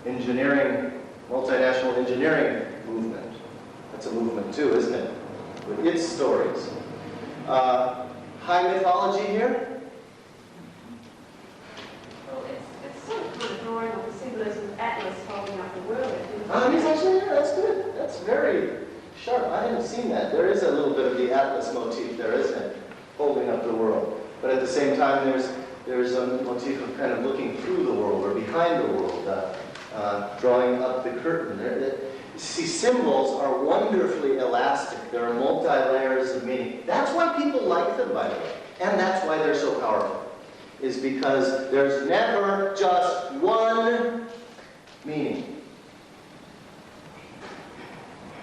engineering, multinational engineering movement. That's a movement too, isn't it? With its stories. High mythology here?
Well, it's sort of kind of drawing on the symbolism of Atlas holding up the world.
That's good. That's very sharp. I haven't seen that. There is a little bit of the Atlas motif there, isn't it? Holding up the world. But at the same time, there's a motif of kind of looking through the world or behind the world, drawing up the curtain. See, symbols are wonderfully elastic. There are multi-layers of meaning. That's why people like them, by the way. And that's why they're so powerful. Is because there's never just one meaning.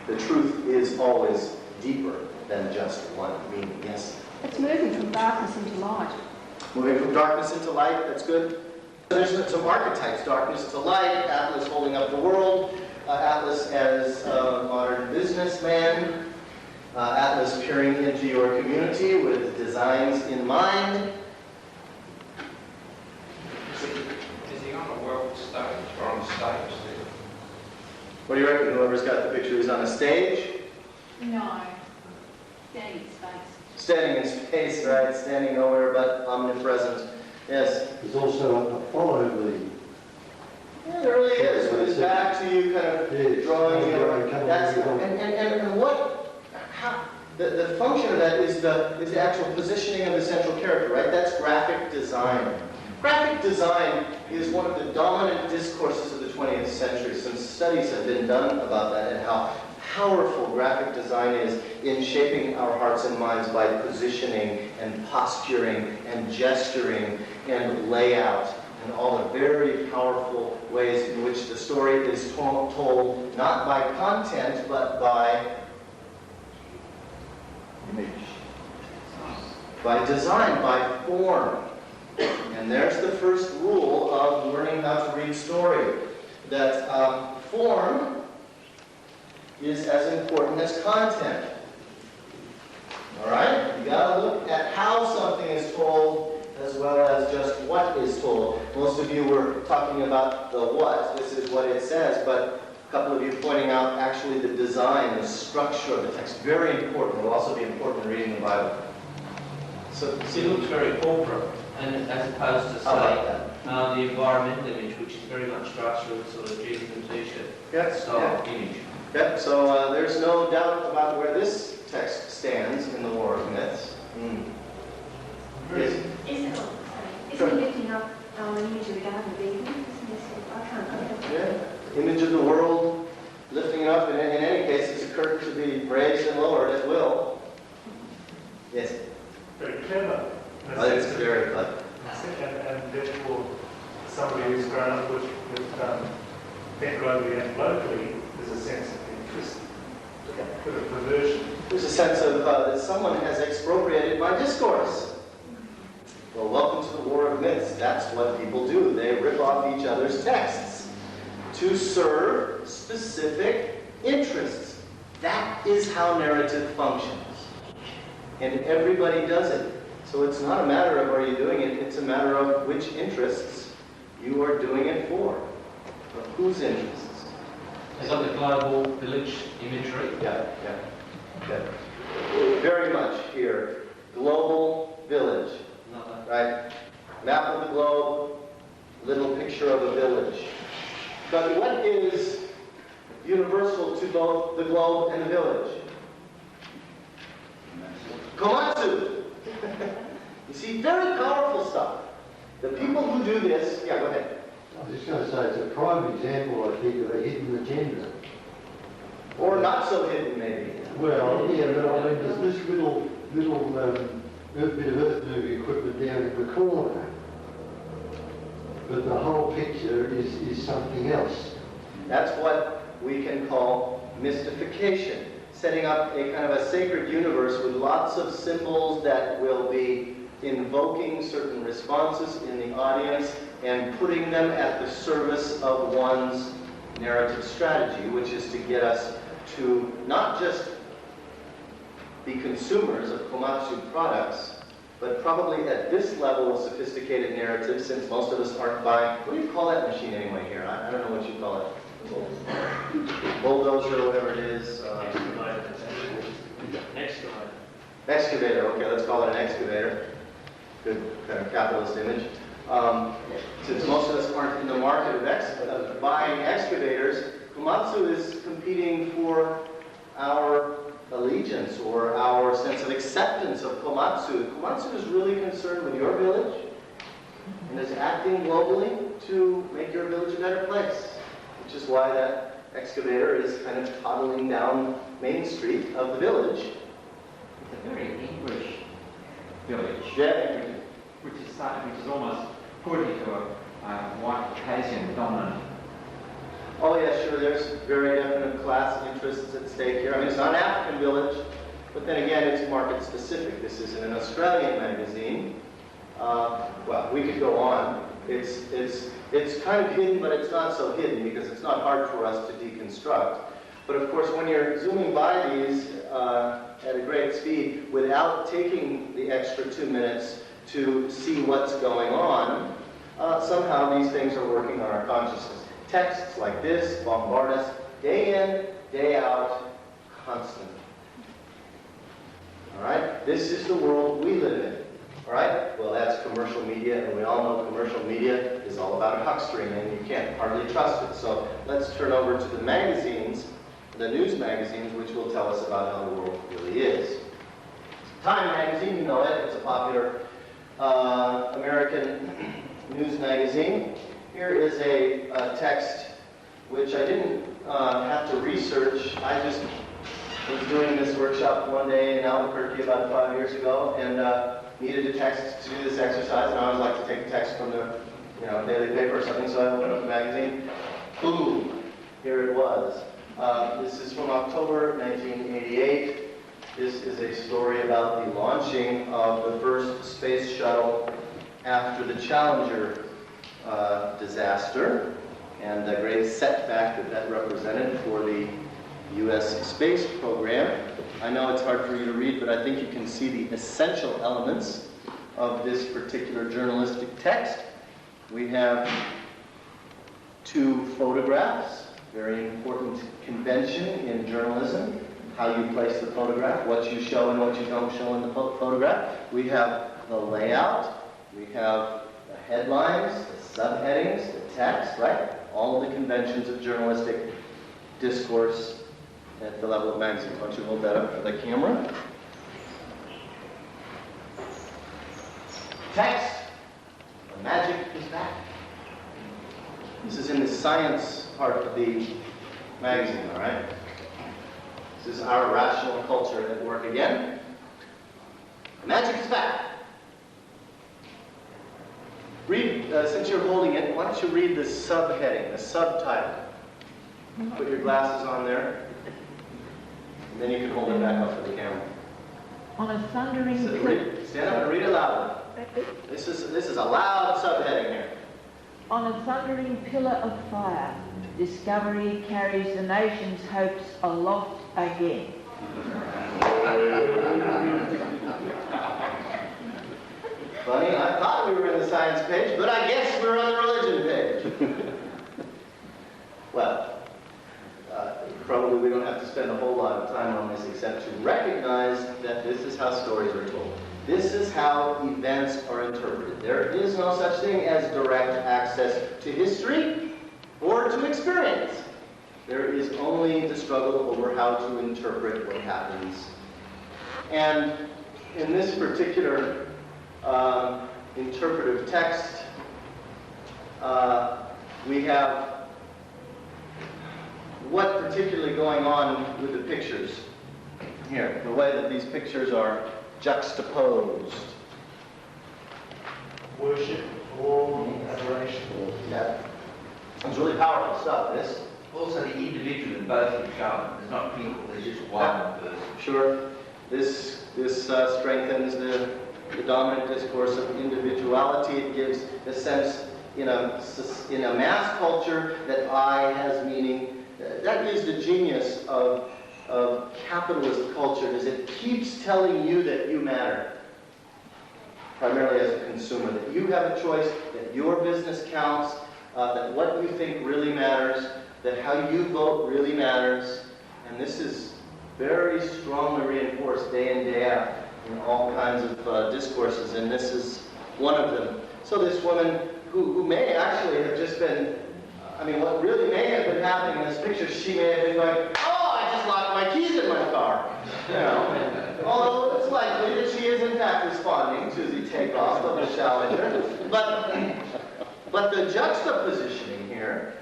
The truth is always deeper than just one meaning. Yes?
It's moving from darkness into light.
Moving from darkness into light, that's good. There's some archetypes, darkness to light, Atlas holding up the world, Atlas as a modern businessman, Atlas peering into your community with designs in mind.
Is he on a world stage or on stage?
What do you reckon? Whoever's got the picture is on a stage?
No. Standing in space.
Standing in space, right? Standing nowhere but omnipresent. Yes?
There's also a follow lead.
Yeah, there really is. With his back to you, kind of drawing you. That's, and what, how, the function of that is the actual positioning of the central character, right? That's graphic design. Graphic design is one of the dominant discourses of the 20th century. Some studies have been done about that and how powerful graphic design is in shaping our hearts and minds by positioning and posturing and gesturing and layout and all the very powerful ways in which the story is told not by content but by image, by design, by form. And there's the first rule of learning how to read story, that form is as important as content. All right? You got to look at how something is told as well as just what is told. Most of you were talking about the what. This is what it says, but a couple of you pointing out actually the design, the structure of the text. Very important. It will also be important in reading the Bible. So,
It looks very corporate, and as opposed to, say, the environmental image, which is very much structural, sort of jeans and t-shirt style image.
Yep, so there's no doubt about where this text stands in the War of Myths. Yes?
Isn't he lifting up an image of the Garden of Eden? I can't.
Yeah, image of the world, lifting it up. In any case, it's a curtain to be raised and lowered at will. Yes?
Very clever.
I think it's very clever.
And therefore, somebody who's grown up with think globally and locally, there's a sense of interest bit of perversion.
There's a sense of that someone has expropriated my discourse. Well, welcome to the war of myths. That's what people do. They rip off each other's texts to serve specific interests. That is how narrative functions. And everybody does it. So it's not a matter of are you doing it, it's a matter of which interests you are doing it for. Of whose interests?
Is that the global village imagery?
Yeah. Very much here. Global village. Right? Map of the globe, little picture of a village. But what is universal to both the globe and the village? Komatsu. You see, very powerful stuff. The people who do this, yeah, go ahead.
I was just going to say, it's a prime example, I think, of a hidden agenda.
Or not so hidden, maybe.
Well, yeah, but I mean, there's this little bit of earth-moving equipment down in the corner. But the whole picture is something else.
That's what we can call mystification. Setting up a kind of a sacred universe with lots of symbols that will be invoking certain responses in the audience and putting them at the service of one's narrative strategy, which is to get us to not just be consumers of komatsu products, but probably at this level of sophisticated narrative, since most of us aren't buying, what do you call that machine anyway here? I don't know what you call it. Bulldozer, whatever it is. Excavator, okay, let's call it an excavator. Good kind of capitalist image. Since most of us aren't in the market of buying excavators, komatsu is competing for our allegiance or our sense of acceptance of komatsu. Komatsu is really concerned with your village and is acting globally to make your village a better place, which is why that excavator is kind of toddling down Main Street of the village.
It's a very English village.
Yeah.
Which is almost put into a white Caucasian dominant.
Oh yeah, sure, there's very definite class interests at stake here. I mean, it's not an African village, but then again, it's market specific. This isn't an Australian magazine. Well, we could go on. It's kind of hidden, but it's not so hidden because it's not hard for us to deconstruct. But of course, when you're zooming by these at a great speed without taking the extra 2 minutes to see what's going on, somehow these things are working on our consciousness. Texts like this bombard us day in, day out, constantly. All right? This is the world we live in. All right? Well, that's commercial media, and we all know commercial media is all about huckstering, and you can't hardly trust it. So let's turn over to the magazines, the news magazines, which will tell us about how the world really is. Time magazine, you know it. It's a popular American news magazine. Here is a text which I didn't have to research. I just was doing this workshop one day in Albuquerque about 5 years ago and needed a text to do this exercise, and I always like to take a text from the daily paper or something, so I opened up the magazine. Boom! Here it was. This is from October 1988. This is a story about the launching of the first space shuttle after the Challenger disaster and the great setback that represented for the U.S. space program. I know it's hard for you to read, but I think you can see the essential elements of this particular journalistic text. We have 2 photographs, very important convention in journalism, how you place the photograph, what you show and what you don't show in the photograph. We have the layout, we have the headlines, the subheadings, the text, right? All of the conventions of journalistic discourse at the level of magazines. Why don't you hold that up for the camera? Text, the magic is back. This is in the science part of the magazine, all right? This is our rational culture at work again. The magic is back. Read, since you're holding it, why don't you read the subheading, the subtitle. Put your glasses on there. And then you can hold it back up for the camera.
On a thundering
So
pillar.
stand up and read it loudly. This is a loud subheading here.
On a thundering pillar of fire, discovery carries the nation's hopes aloft again.
Funny, I thought we were in the science page, but I guess we're on the religion page. Well, probably we don't have to spend a whole lot of time on this except to recognize that this is how stories are told. This is how events are interpreted. There is no such thing as direct access to history or to experience. There is only the struggle over how to interpret what happens. And in this particular interpretive text, we have what particularly going on with the pictures here, the way that these pictures are juxtaposed.
Worship, awe, adoration.
Yeah. It's really powerful stuff, this.
Also the individual in both of them. There's not people, there's just one person.
Sure. This strengthens the dominant discourse of individuality. It gives a sense in a mass culture that I has meaning. That is the genius of capitalist culture, is it keeps telling you that you matter, primarily as a consumer, that you have a choice, that your business counts, that what you think really matters, that how you vote really matters, and this is very strongly reinforced day in, day out in all kinds of discourses, and this is one of them. So this woman who may actually have just been, what really may have been happening in this picture, she may have been going, oh, I just locked my keys in my car. Although it's likely that she is in fact responding to the takeoff of the Challenger. But the juxtapositioning here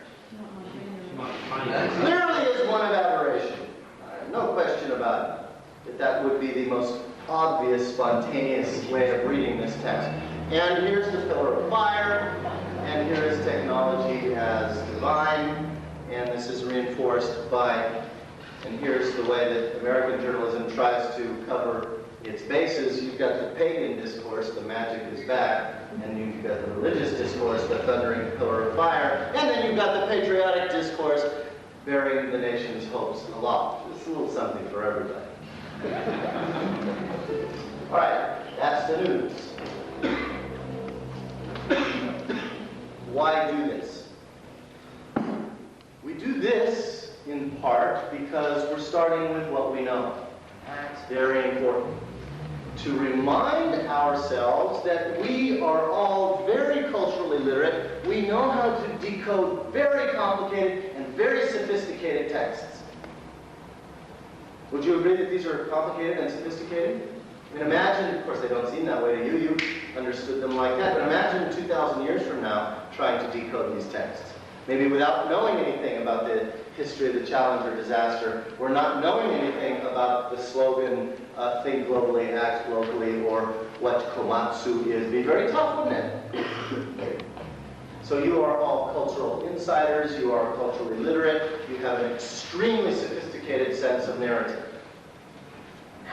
clearly is one of adoration. No question about it. That would be the most obvious, spontaneous way of reading this text. And here's the pillar of fire, and here is technology as divine, and this is reinforced by, and here's the way that American journalism tries to cover its bases. You've got the pagan discourse, the magic is back, and you've got the religious discourse, the thundering pillar of fire, and then you've got the patriotic discourse, bearing the nation's hopes aloft. It's a little something for everybody. All right, that's the news. Why do this? We do this in part because we're starting with what we know. That's very important. To remind ourselves that we are all very culturally literate. We know how to decode very complicated and very sophisticated texts. Would you agree that these are complicated and sophisticated? Imagine, of course they don't seem that way to you, you understood them like that, but imagine 2,000 years from now trying to decode these texts. Maybe without knowing anything about the history of the Challenger disaster, or not knowing anything about the slogan, think globally, act locally, or what komatsu is. It'd be very tough, wouldn't it? So you are all cultural insiders, you are culturally literate, you have an extremely sophisticated sense of narrative.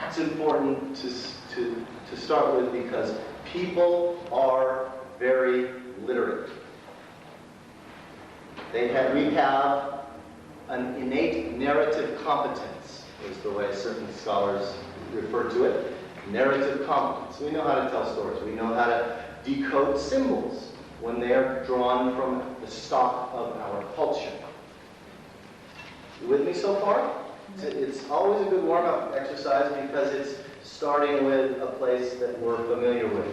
That's important to start with because people are very literate. We have an innate narrative competence, is the way certain scholars refer to it. Narrative competence. We know how to tell stories. We know how to decode symbols when they are drawn from the stock of our culture. You with me so far? It's always a good warm-up exercise because it's starting with a place that we're familiar with.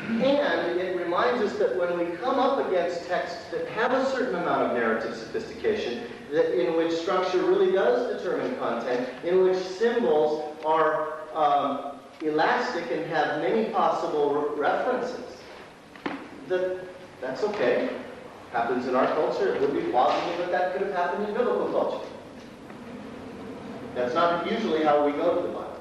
And it reminds us that when we come up against texts that have a certain amount of narrative sophistication, that in which structure really does determine content, in which symbols are elastic and have many possible references, that's okay. Happens in our culture. It would be plausible that that could have happened in biblical culture. That's not usually how we go to the Bible.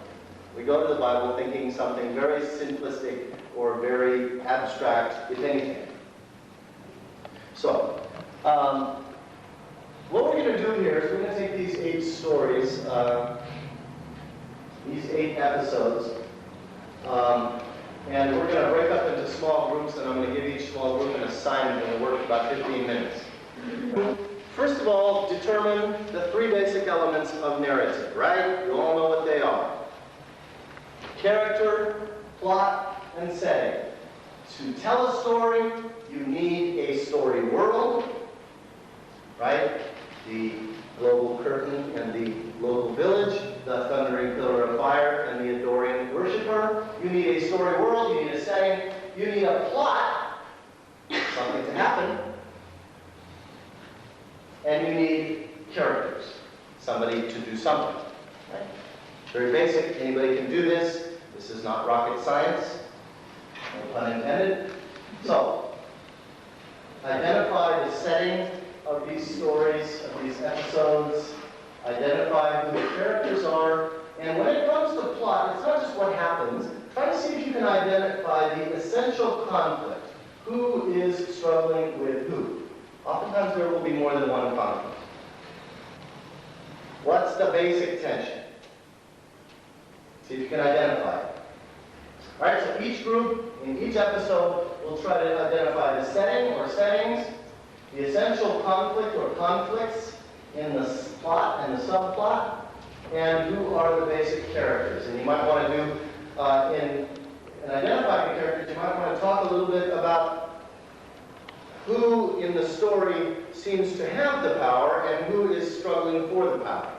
We go to the Bible thinking something very simplistic or very abstract, if anything. So, what we're going to do here is we're going to take these 8 stories these 8 episodes. And we're going to break up into small groups, and I'm going to give each small group an assignment and it'll work for about 15 minutes. First of all, determine the 3 basic elements of narrative, right? You all know what they are. Character, plot, and setting. To tell a story, you need a story world, right? The global curtain and the local village, the thundering pillar of fire and the adoring worshiper. You need a story world, you need a setting, you need a plot, something to happen, and you need characters, somebody to do something. Right? Very basic, anybody can do this. This is not rocket science, no pun intended. So, identify the setting of these stories, of these episodes, identify who the characters are, and when it comes to plot, it's not just what happens. Try to see if you can identify the essential conflict. Who is struggling with who? Oftentimes there will be more than one conflict. What's the basic tension? See if you can identify it. All right, so each group, in each episode, will try to identify the setting or settings, the essential conflict or conflicts in the plot and the subplot, and who are the basic characters. And you might want to do, in identifying the characters, you might want to talk a little bit about who in the story seems to have the power and who is struggling for the power.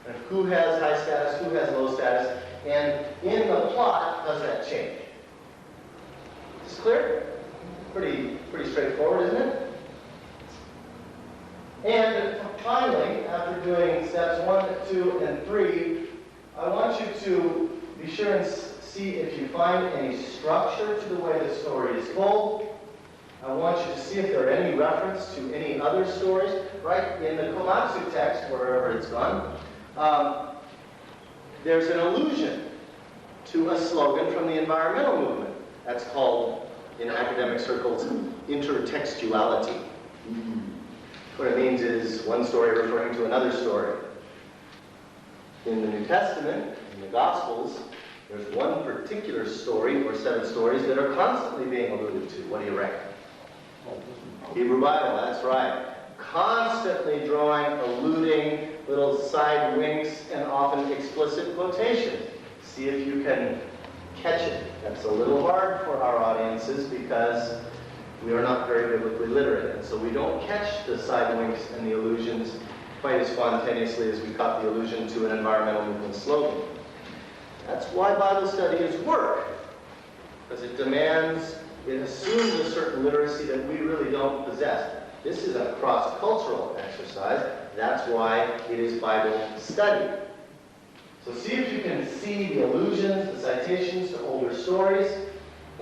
And who has high status, who has low status, and in the plot, does that change? Is this clear? Pretty straightforward, isn't it? And finally, after doing steps 1, 2, and 3, I want you to be sure and see if you find any structure to the way the story is told. I want you to see if there are any reference to any other stories. Right in the Komatsu text, wherever it's gone, there's an allusion to a slogan from the environmental movement. That's called, in academic circles, intertextuality. What it means is one story referring to another story. In the New Testament, in the Gospels, there's one particular story or set of stories that are constantly being alluded to. What do you reckon? Hebrew Bible, that's right. Constantly drawing, alluding, little side winks, and often explicit quotations. See if you can catch it. That's a little hard for our audiences because we are not very biblically literate, and so we don't catch the side winks and the allusions quite as spontaneously as we caught the allusion to an environmental movement slogan. That's why Bible study is work, because it assumes a certain literacy that we really don't possess. This is a cross-cultural exercise. That's why it is Bible study. So see if you can see the allusions, the citations to older stories,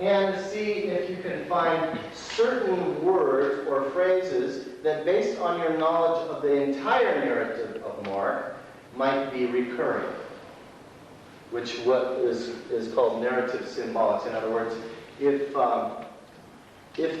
and see if you can find certain words or phrases that, based on your knowledge of the entire narrative of Mark, might be recurring, which is called narrative symbolics. In other words, if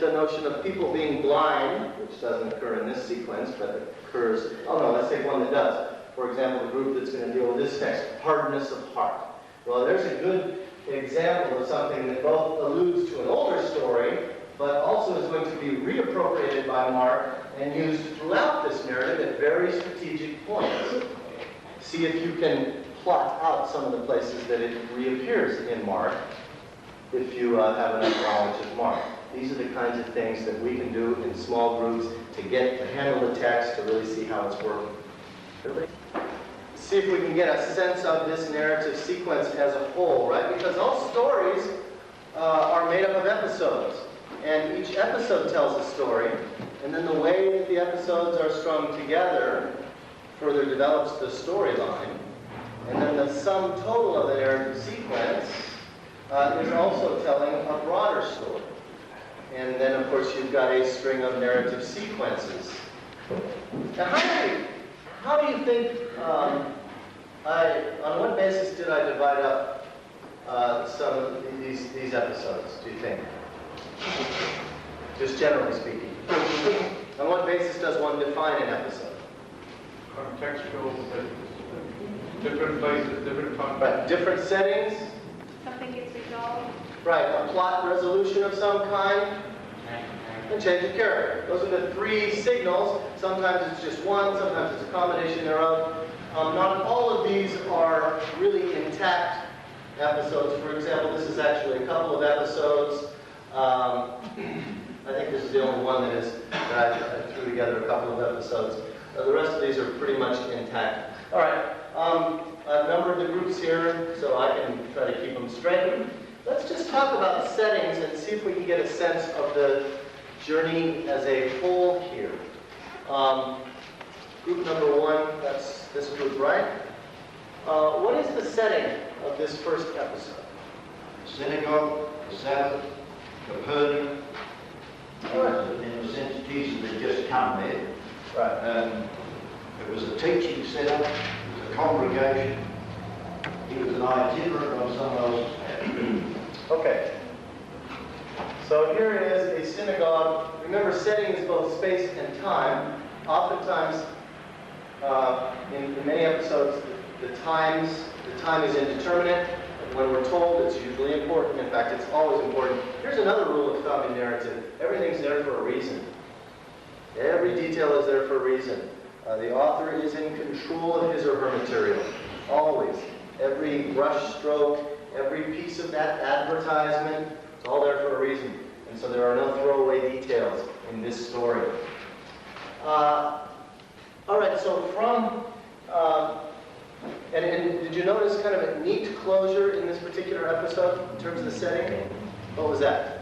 the notion of people being blind, which doesn't occur in this sequence, but occurs, let's take one that does. For example, the group that's going to deal with this text, hardness of heart. Well, there's a good example of something that both alludes to an older story, but also is going to be reappropriated by Mark and used throughout this narrative at very strategic points. See if you can plot out some of the places that it reappears in Mark, if you have enough knowledge of Mark. These are the kinds of things that we can do in small groups to handle the text, to really see how it's working. See if we can get a sense of this narrative sequence as a whole, right? Because all stories are made up of episodes, and each episode tells a story, and then the way that the episodes are strung together further develops the storyline, and then the sum total of the narrative sequence is also telling a broader story. And then, of course, you've got a string of narrative sequences. Now, how do you think, on what basis did I divide up some of these episodes, do you think? Just generally speaking. On what basis does one define an episode?
Contextual.
Different places, different times.
Right, different settings.
Something gets resolved.
Right, a plot resolution of some kind. And change of character. Those are the three signals. Sometimes it's just one, sometimes it's a combination thereof. Not all of these are really intact episodes. For example, this is actually a couple of episodes. I think this is the only one that I threw together a couple of episodes. The rest of these are pretty much intact. All right, I've numbered the groups here so I can try to keep them straight. Let's just talk about settings and see if we can get a sense of the journey as a whole here. Group number one, that's this group, right? What is the setting of this first episode?
Synagogue, the Sabbath, Capernaum. In a sense, Jesus had just come there.
Right.
It was a teaching setup, it was a congregation. He was an itinerant on someone else's path.
Okay. So here is a synagogue. Remember, setting is both space and time. Oftentimes, in many episodes, the time is indeterminate. When we're told, it's usually important. In fact, it's always important. Here's another rule of thumb in narrative. Everything's there for a reason. Every detail is there for a reason. The author is in control of his or her material. Always. Every brush stroke, every piece of that advertisement, it's all there for a reason. And so there are no throwaway details in this story. All right, so from... And did you notice kind of a neat closure in this particular episode in terms of the setting? What was that?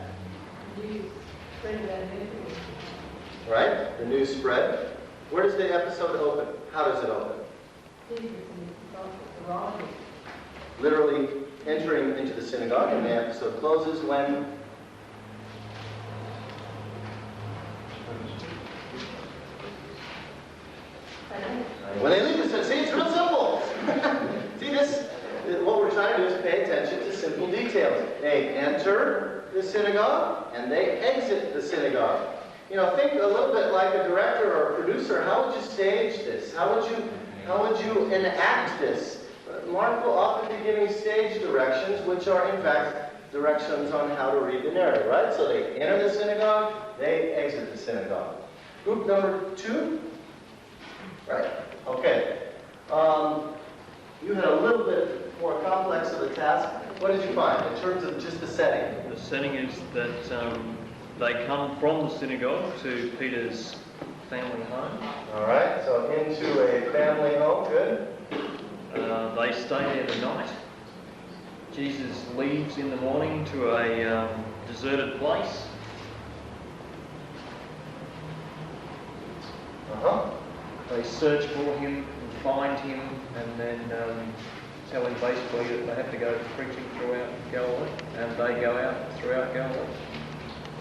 Right? The news spread. Where does the episode open? How does it open? Literally entering into the synagogue, and the episode closes when? When they leave the synagogue. See, it's real simple. See, what we're trying to do is pay attention to simple details. They enter the synagogue, and they exit the synagogue. You know, think a little bit like a director or a producer. How would you stage this? How would you enact this? Mark will often be giving stage directions, which are in fact directions on how to read the narrative, right? So they enter the synagogue, they exit the synagogue. Group number two, right? Okay. You had a little bit more complex of a task. What did you find in terms of just the setting?
The setting is that they come from the synagogue to Peter's family home.
All right, so into a family home, good.
They stay there the night. Jesus leaves in the morning to a deserted place. They search for him and find him, and then tell him basically that they have to go preaching throughout Galilee, and they go out throughout Galilee.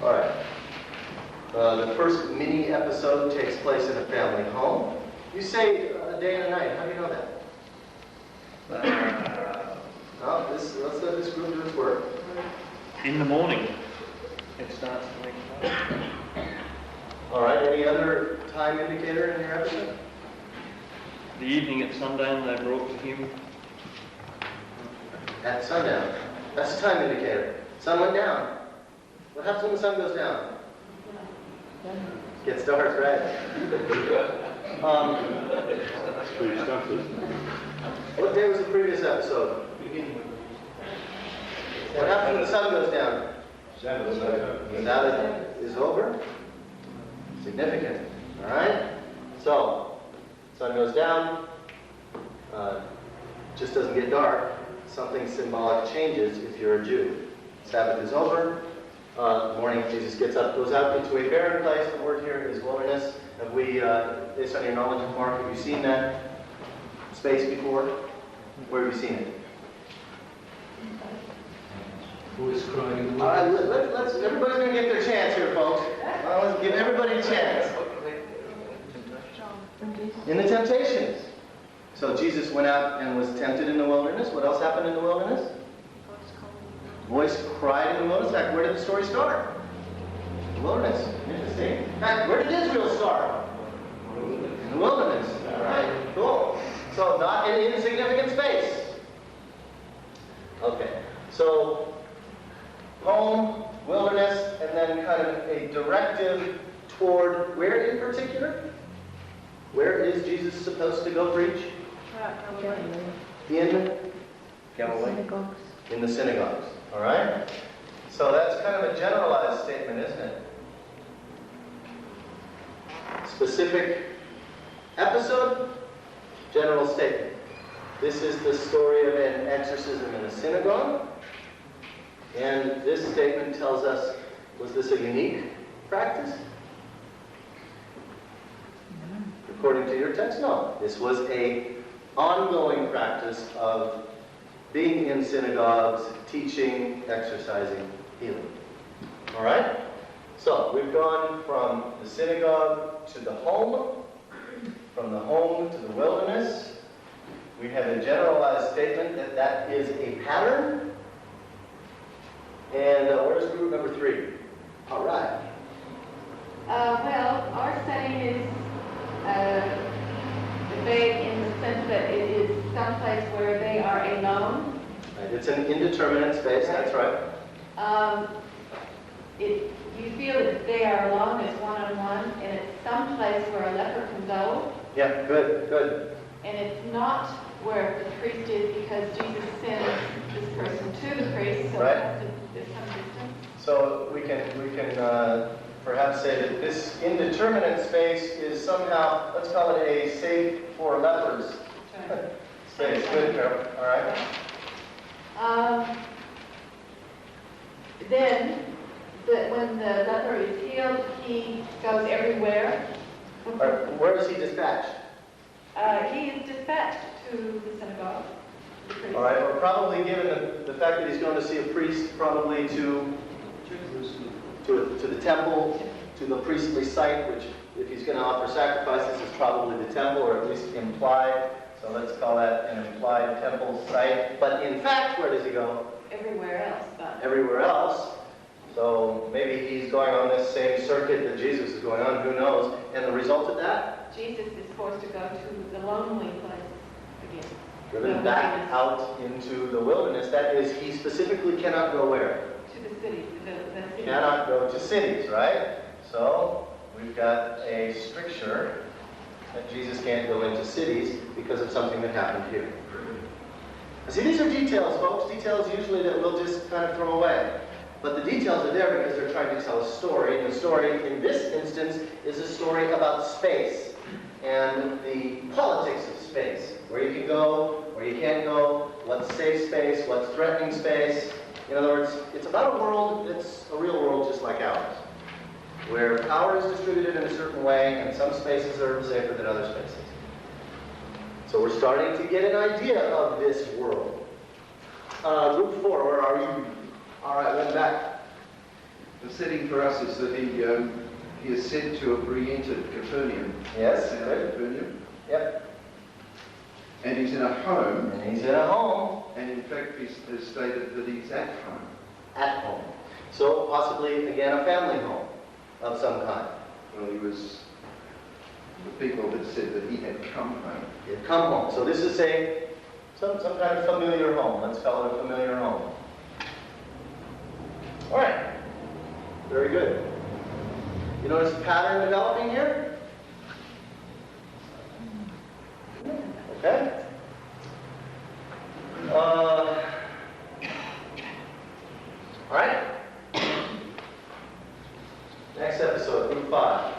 All right. The first mini episode takes place in a family home. You say a day and a night. How do you know that? Let's let this group do its work.
In the morning, it starts to make time.
All right. Any other time indicator in your episode?
The evening at sundown, they brought to him.
At sundown. That's a time indicator. Sun went down. What happens when the sun goes down? Gets dark, right? What day was the previous episode? What happens when the sun goes down? Sabbath is over. Significant. All right? So, sun goes down. Just doesn't get dark. Something symbolic changes if you're a Jew. Sabbath is over. Morning, Jesus gets up, goes out into a barren place. The word here is wilderness. Have we, based on your knowledge of Mark, have you seen that space before? Where have you seen it?
Voice crying.
Everybody's going to get their chance here, folks. Let's give everybody a chance. In the temptations. So Jesus went out and was tempted in the wilderness. What else happened in the wilderness? Voice cried in the wilderness. In fact, where did the story start? The wilderness. Interesting. In fact, where did Israel start? In the wilderness. All right, cool. So not an insignificant space. Okay, so home, wilderness, and then kind of a directive toward where in particular? Where is Jesus supposed to go preach? In
Galilee.
In the synagogues. All right? So that's kind of a generalized statement, isn't it? Specific episode, general statement. This is the story of an exorcism in a synagogue. And this statement tells us, was this a unique practice? According to your text, no. This was an ongoing practice of being in synagogues, teaching, exercising, healing. All right? So we've gone from the synagogue to the home, from the home to the wilderness. We have a generalized statement that that is a pattern. And where's group number 3? All right.
Well, our setting is vague in the sense that it is someplace where they are alone.
Right. It's an indeterminate space, that's right.
You feel that they are alone, it's one-on-one, and it's someplace where a leper can go.
Yeah, good, good.
And it's not where the priest is because Jesus sends this person to the priest, so
right.
There's some distance.
So we can perhaps say that this indeterminate space is somehow, let's call it a safe for lepers space. Good, Carol. All right.
Then, when the leper is healed, he goes everywhere.
Where is he dispatched?
He is dispatched to the synagogue.
All right, or probably given the fact that he's going to see a priest, probably to the temple, to the priestly site, which if he's going to offer sacrifices is probably the temple, or at least implied. So let's call that an implied temple site. But in fact, where does he go?
Everywhere else.
Everywhere else. So maybe he's going on this same circuit that Jesus is going on, who knows? And the result of that?
Jesus is forced to go to the lonely place again.
Driven back out into the wilderness. That is, he specifically cannot go where?
To the city. The city.
Cannot go to cities, right? So we've got a stricture that Jesus can't go into cities because of something that happened here. See, these are details, folks. Details usually that we'll just kind of throw away. But the details are there because they're trying to tell a story. And the story, in this instance, is a story about space and the politics of space. Where you can go, where you can't go, what's safe space, what's threatening space. In other words, it's about a world that's a real world just like ours, where power is distributed in a certain way and some spaces are safer than other spaces. So we're starting to get an idea of this world. Group 4, where are you? All right, went back.
The setting for us is that he is said to have re-entered Capernaum.
Yes,
good. Capernaum.
Yep.
And he's in a home.
And he's in a home.
And in fact, he's stated that he's at home.
At home. So possibly, again, a family home of some kind.
Well, he was... The people had said that he had come home.
He had come home. So this is some kind of familiar home. Let's call it a familiar home. All right. Very good. You notice a pattern developing here? Okay. All right. Next episode, group 5.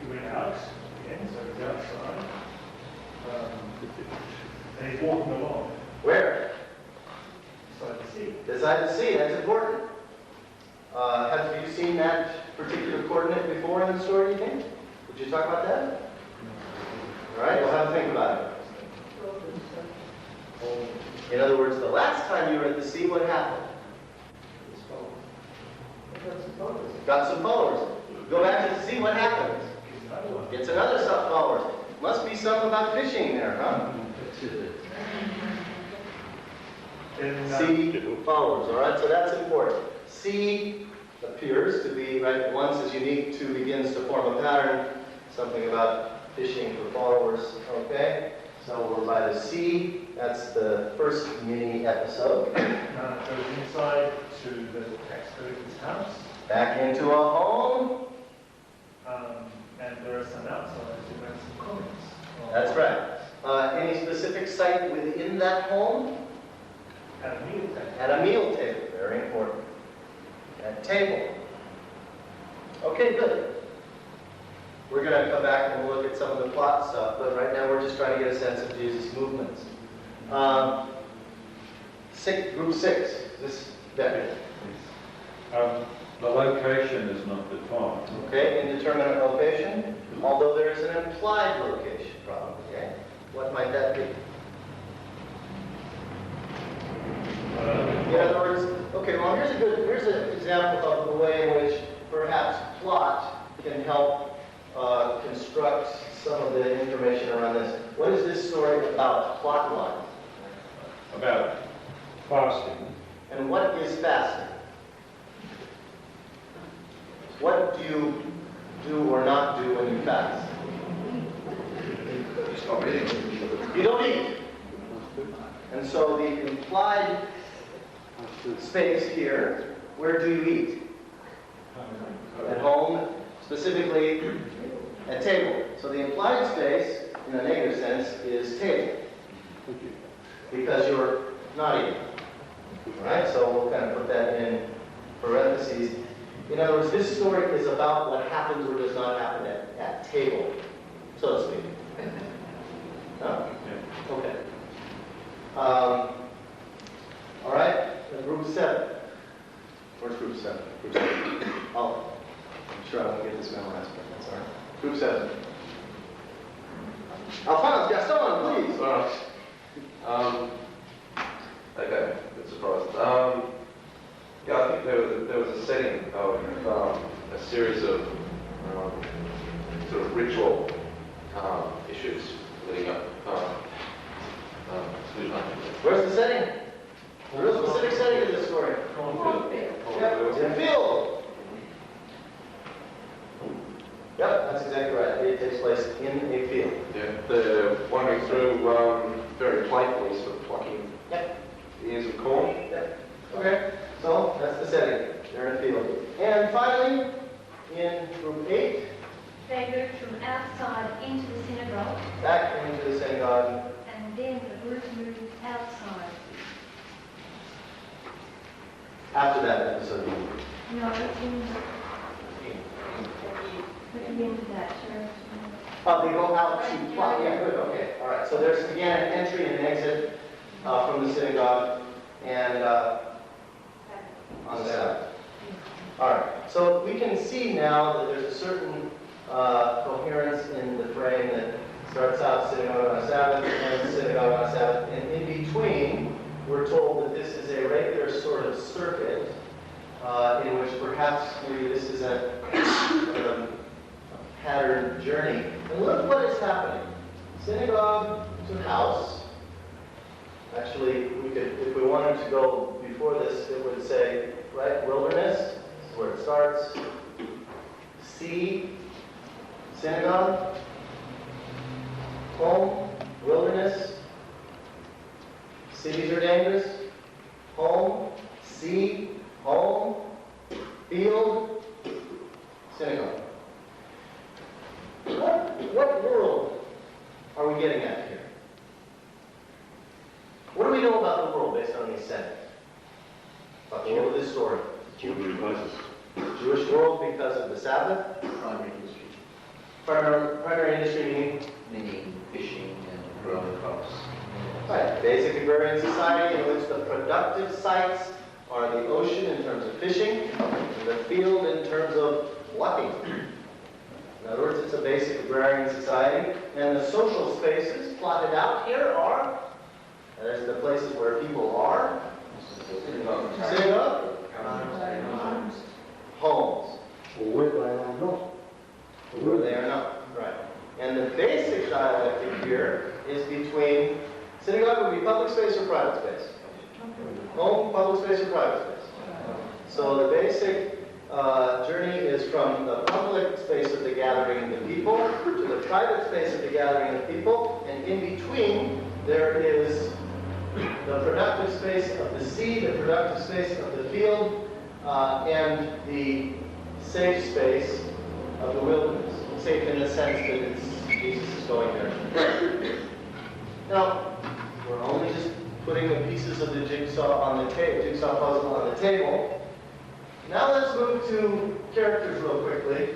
He went out again, so he's outside. And he's walking along.
Where?
Beside the sea.
Beside the sea, that's important. Have you seen that particular coordinate before in the story, you think? Did you talk about that? All right, we'll have to think about it. In other words, the last time you were at the sea, what happened? Got some followers. Go back to the sea, what happens? Gets another set of followers. Must be something about fishing there, huh? Sea followers, all right? So that's important. Sea appears to be, right, once is unique, 2 begins to form a pattern. Something about fishing for followers, okay? So we're by the sea. That's the first mini episode.
It goes inside to the tax collector's house.
Back into a home.
And there are some outside who make some comments.
That's right. Any specific site within that home?
At a meal table.
At a meal table. Very important. At table. Okay, good. We're going to come back and look at some of the plot stuff, but right now we're just trying to get a sense of Jesus' movements. Group 6. This Becky.
The location is not defined.
Okay, indeterminate location, although there is an implied location probably. Okay? What might that be? In other words, okay, well here's an example of the way in which perhaps plot can help construct some of the information around this. What is this story about, plot line?
About fasting.
And what is fasting? What do you do or not do when you fast?
Stop eating.
You don't eat. And so the implied space here, where do you eat? At home, specifically at table. So the implied space, in a negative sense, is table. Because you're not eating. Alright, so we'll kind of put that in parentheses. In other words, this story is about what happens or does not happen at table, so to speak. No? Okay. All right, group 7. Where's group 7? Group 7. Oh, I'm sure I won't get this memorized, but that's all right. Group 7. Alphonse, Gaston, please.
All right. Okay, good surprise. Yeah, I think there was a setting of a series of sort of ritual issues leading up.
Where's the setting? The real specific setting of this story. It's in a field. Yep, that's exactly right. It takes place in a field.
Yeah, they're wandering through very playfully, sort of plucking ears of corn.
Yep. Okay, so that's the setting. They're in a field. And finally, in group 8,
they moved from outside into the synagogue.
Back into the synagogue.
And then the group moved outside.
After that episode.
No, at the end of that church.
They go out to plot. Yeah, good. Okay. All right. So there's again an entry and an exit from the synagogue, and on the Sabbath. All right. So we can see now that there's a certain coherence in the frame that starts out synagogue on a Sabbath and synagogue on a Sabbath, and in between, we're told that this is a regular sort of circuit in which perhaps maybe this is a pattern journey. And look what is happening. Synagogue to house. Actually, we could, if we wanted to go before this, it would say, right, wilderness, this is where it starts. Sea, synagogue, home, wilderness. Cities are dangerous. Home, sea, home, field, synagogue. What world are we getting at here? What do we know about the world based on these settings? About the world of this story?
Jewish places.
Jewish world because of the Sabbath?
Primary industry.
Primary industry
Meaning fishing and growing crops.
right, basic agrarian society in which the productive sites are the ocean in terms of fishing, and the field in terms of plucking. In other words, it's a basic agrarian society, and the social spaces plotted out here are, there's the places where people are, synagogue, homes.
Or where they are not.
Where they are not, right. And the basic dialectic here is between, synagogue would be public space or private space? Home, public space or private space? So the basic journey is from the public space of the gathering of the people to the private space of the gathering of the people, and in between, there is the productive space of the sea, the productive space of the field, and the safe space of the wilderness. Safe in the sense that Jesus is going there. Now, we're only just putting the pieces of the jigsaw on the jigsaw puzzle on the table. Now let's move to characters real quickly.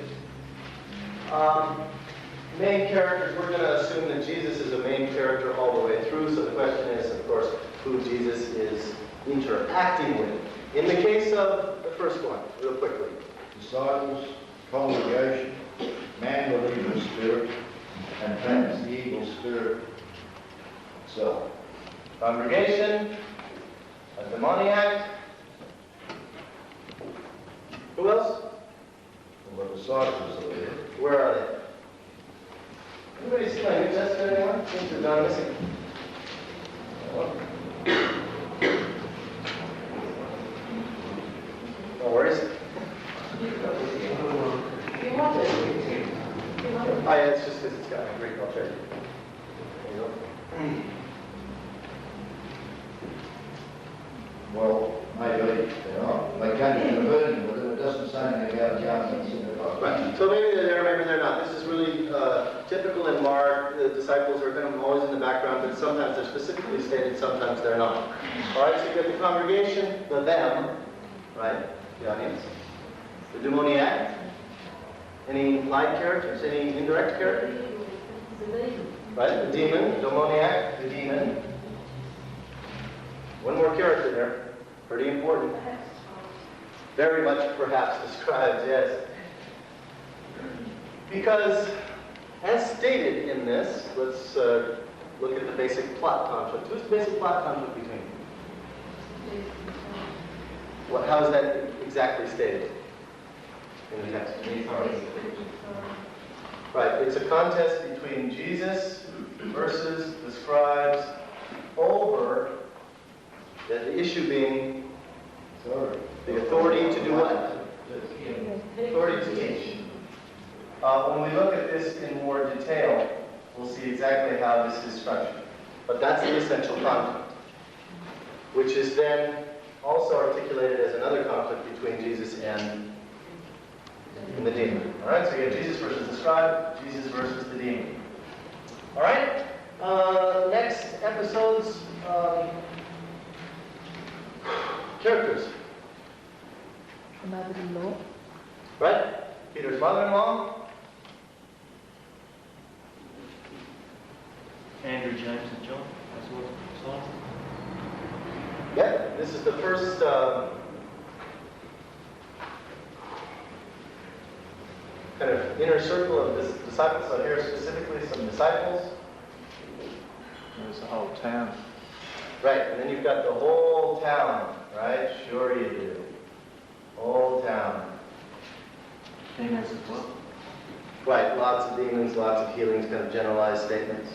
Main characters, we're going to assume that Jesus is a main character all the way through, so the question is, of course, who Jesus is interacting with. In the case of the first one, real quickly.
Disciples, congregation, man with evil spirit, and perhaps the evil spirit itself.
Congregation, a demoniac. Who else?
Well, the disciples are there.
Where are they? Anybody see my New Testament, anyone? Seems to have gone missing. No worries. Oh, yeah, it's just because it's got a Greek alternative. There you go.
Well, maybe they're not. They came to the burning, but it doesn't say anything about judgments in the Bible.
Right. So maybe they're there, maybe they're not. This is really typical in Mark. The disciples are kind of always in the background, but sometimes they're specifically stated, sometimes they're not. All right, so you get the congregation, the them, right? The audience. The demoniac. Any implied characters? Any indirect characters? Right? The demon, demoniac, the demon. One more character there. Pretty important. Very much perhaps described, yes. Because, as stated in this, let's look at the basic plot conflict. Who's the basic plot conflict between? How is that exactly stated in the text? Right, it's a contest between Jesus versus the scribes over the issue being the authority to do what? Authority to teach. When we look at this in more detail, we'll see exactly how this is structured. But that's the essential conflict, which is then also articulated as another conflict between Jesus and the demon. All right, so you have Jesus versus the scribe, Jesus versus the demon. All right, next episodes, characters.
The mother-in-law.
Right, Peter's mother-in-law.
Andrew, James, and John. That's what Simon.
Yeah, this is the first kind of inner circle of this disciples. So here specifically some disciples.
There's the whole town.
Right, and then you've got the whole town, right? Sure you do. Whole town.
Demons as well.
Right, lots of demons, lots of healings, kind of generalized statements.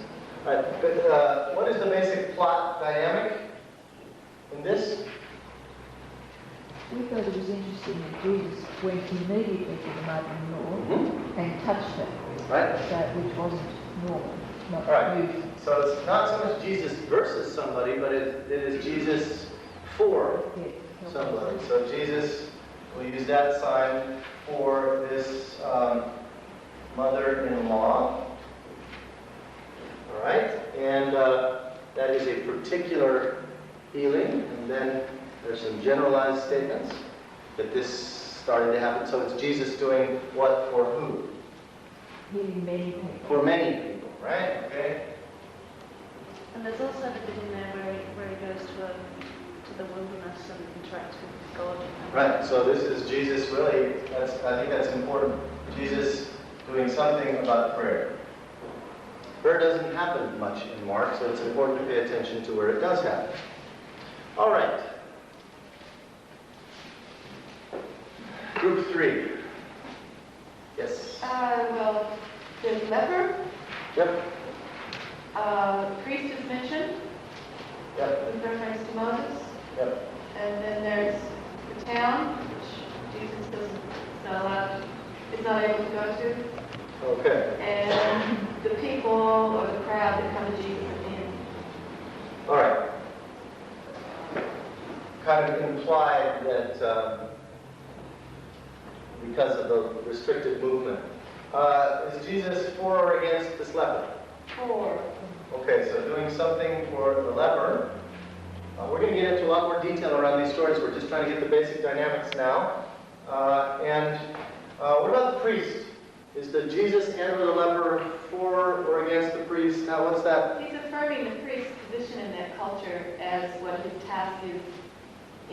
All right, but what is the basic plot dynamic in this?
We thought it was interesting that Jesus went immediately to the mother-in-law and touched her.
Right.
That which wasn't normal, not
All right.
usual.
So it's not so much Jesus versus somebody, but it is Jesus for somebody. So Jesus will use that sign for this mother-in-law. All right, and that is a particular healing, and then there's some generalized statements that this started to happen. So it's Jesus doing what for who?
Healing many people.
For many people, right? Okay.
And there's also the bit in there where he goes to the wilderness and interacts with God.
Right, so this is Jesus really, I think that's important. Jesus doing something about prayer. Prayer doesn't happen much in Mark, so it's important to pay attention to where it does happen. All right. Group 3. Yes.
Well, there's leper.
Yep.
Priest is mentioned.
Yep.
With reference to Moses.
Yep.
And then there's the town, which Jesus is not able to go to.
Okay.
And
the people or the crowd that come to Jesus at the end.
All right. Kind of implied that because of the restricted movement. Is Jesus for or against this leper?
For.
Okay, so doing something for the leper. We're going to get into a lot more detail around these stories. We're just trying to get the basic dynamics now. What about the priest? Is the Jesus and the leper for or against the priest? Now, what's that?
He's affirming the priest's position in that culture as what his task is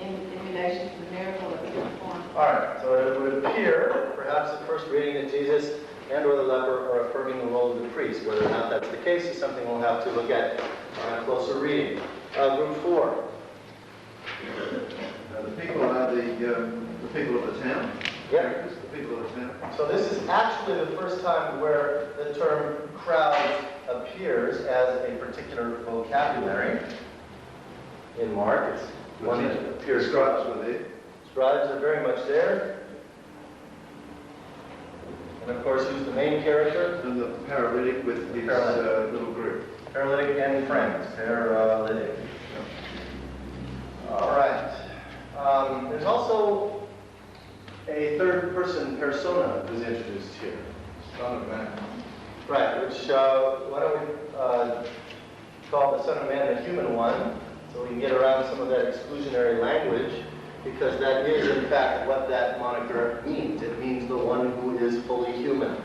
in relation to the miracle that was performed.
All right, so it would appear, perhaps at first reading, that Jesus and or the leper are affirming the role of the priest. Whether or not that's the case is something we'll have to look at on a closer reading. Group 4.
The people are the people of the town.
Yeah.
The people of the town.
So this is actually the first time where the term crowd appears as a particular vocabulary in Mark. It's one that appears.
Scribes were there.
Scribes are very much there. And of course, who's the main character?
And the paralytic with his little group.
Paralytic and friends. Paralytic. All right. There's also a third person persona who's introduced here.
Son of Man.
Right, which, why don't we call the Son of Man the human one, so we can get around some of that exclusionary language, because that is, in fact, what that moniker means. It means the one who is fully human.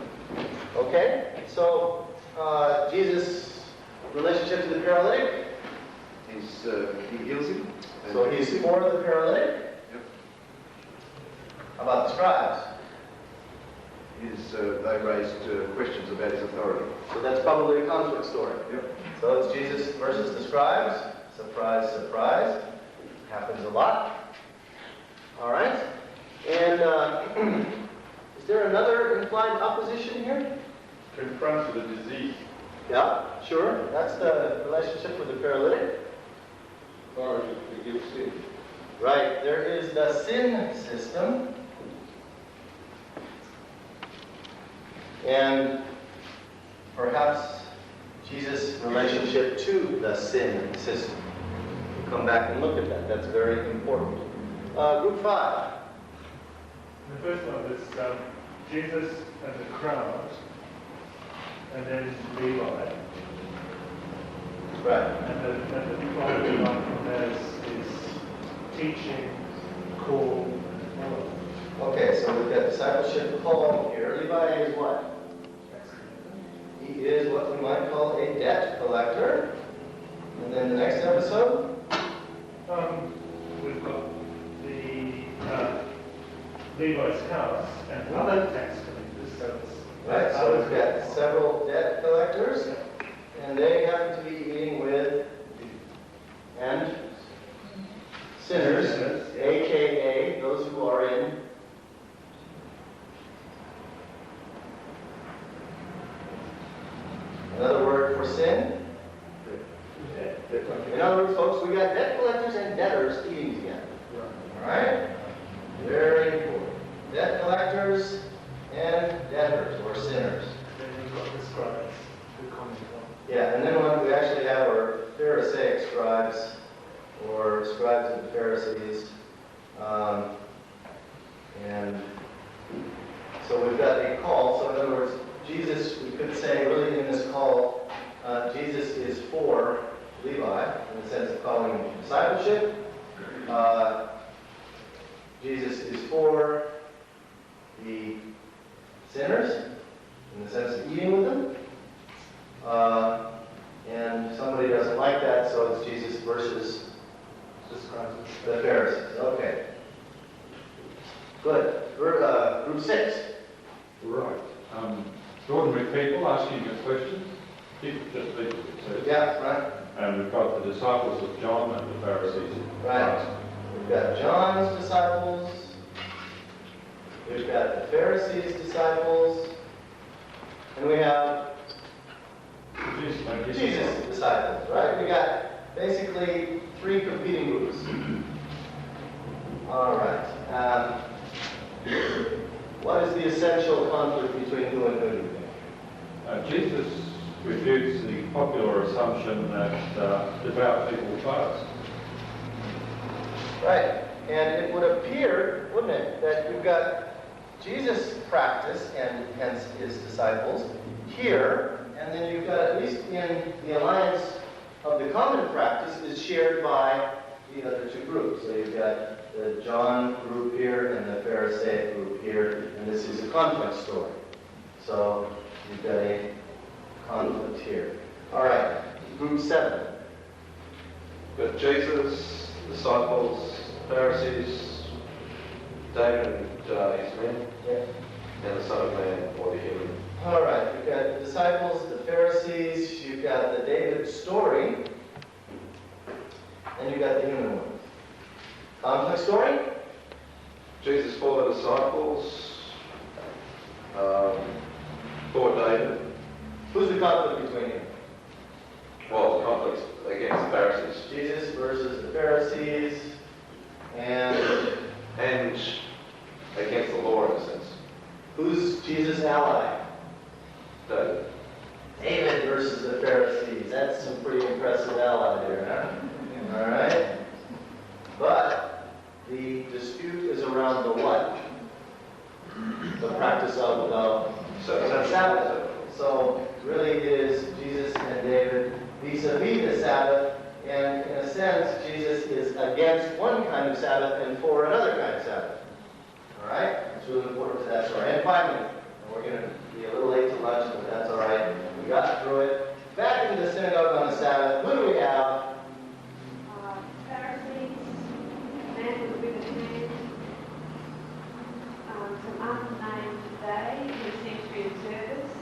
Okay? So, Jesus' relationship to the paralytic?
He heals him.
So he's for the paralytic?
Yep.
How about the scribes?
They raised questions about his authority.
So that's probably a conflict story.
Yep.
So it's Jesus versus the scribes. Surprise, surprise. Happens a lot. All right. And is there another implied opposition here?
Confronted a disease.
Yeah, sure. That's the relationship with the paralytic.
Authority to forgive sin.
Right. There is the sin system. And perhaps Jesus' relationship to the sin system. We'll come back and look at that. That's very important. Group 5.
The first one is Jesus and the crowd, and then Levi.
Right.
And the following one from there is teaching, call, and follow.
Okay, so we've got discipleship call here. Levi is what? He is what we might call a debt collector. And then the next episode?
We've got the Levi's house and other tax collectors.
Right, so we've got several debt collectors, and they happen to be eating with and sinners, a.k.a. those who are in another word for sin. In other words, folks, we got debt collectors and debtors eating together. All right? Very important. Debt collectors and debtors, or sinners.
Then you've got the scribes who comment on.
Yeah, and then what we actually have are Pharisaic scribes, or scribes of the Pharisees. And so we've got a call. So in other words, Jesus, we could say really in this call, Jesus is for Levi in the sense of calling him discipleship. Jesus is for the sinners in the sense of eating with them. And somebody doesn't like that, so it's Jesus versus the Pharisees. Okay. Good. Group 6.
Right. Ordinary people asking a question. Just people, it says.
Yeah, right.
And we've got the disciples of John and the Pharisees.
Right. We've got John's disciples. We've got the Pharisees' disciples. And we have Jesus' disciples, right? We got basically 3 competing groups. All right. What is the essential conflict between who and who, do you think?
Jesus refutes the popular assumption that devout people fast.
Right. And it would appear, wouldn't it, that you've got Jesus' practice and hence his disciples here, and then you've got, at least in the alliance of the common practice, is shared by the other two groups. So you've got the John group here and the Pharisaic group here, and this is a conflict story. So you've got a conflict here. All right, group 7.
But Jesus, disciples, Pharisees, David and his men, and the Son of Man, or the human.
All right, you've got the disciples, the Pharisees, you've got the David story, and you've got the human one. Conflict story?
Jesus for the disciples, for David.
Who's the conflict between you?
Well, the conflict against the Pharisees.
Jesus versus the Pharisees, and
against the law in a sense.
Who's Jesus' ally?
David.
David versus the Pharisees. That's some pretty impressive ally there, huh? All right. But the dispute is around the what? The practice of the Sabbath. So really it is Jesus and David vis-a-vis the Sabbath, and in a sense, Jesus is against one kind of Sabbath and for another kind of Sabbath. All right? It's really important to that story. And finally, and we're going to be a little late to lunch, but that's all right. We got through it. Back into the synagogue on the Sabbath. Who do we have?
Pharisees, man with a bit of hand, some unnamed they who seem to be in service.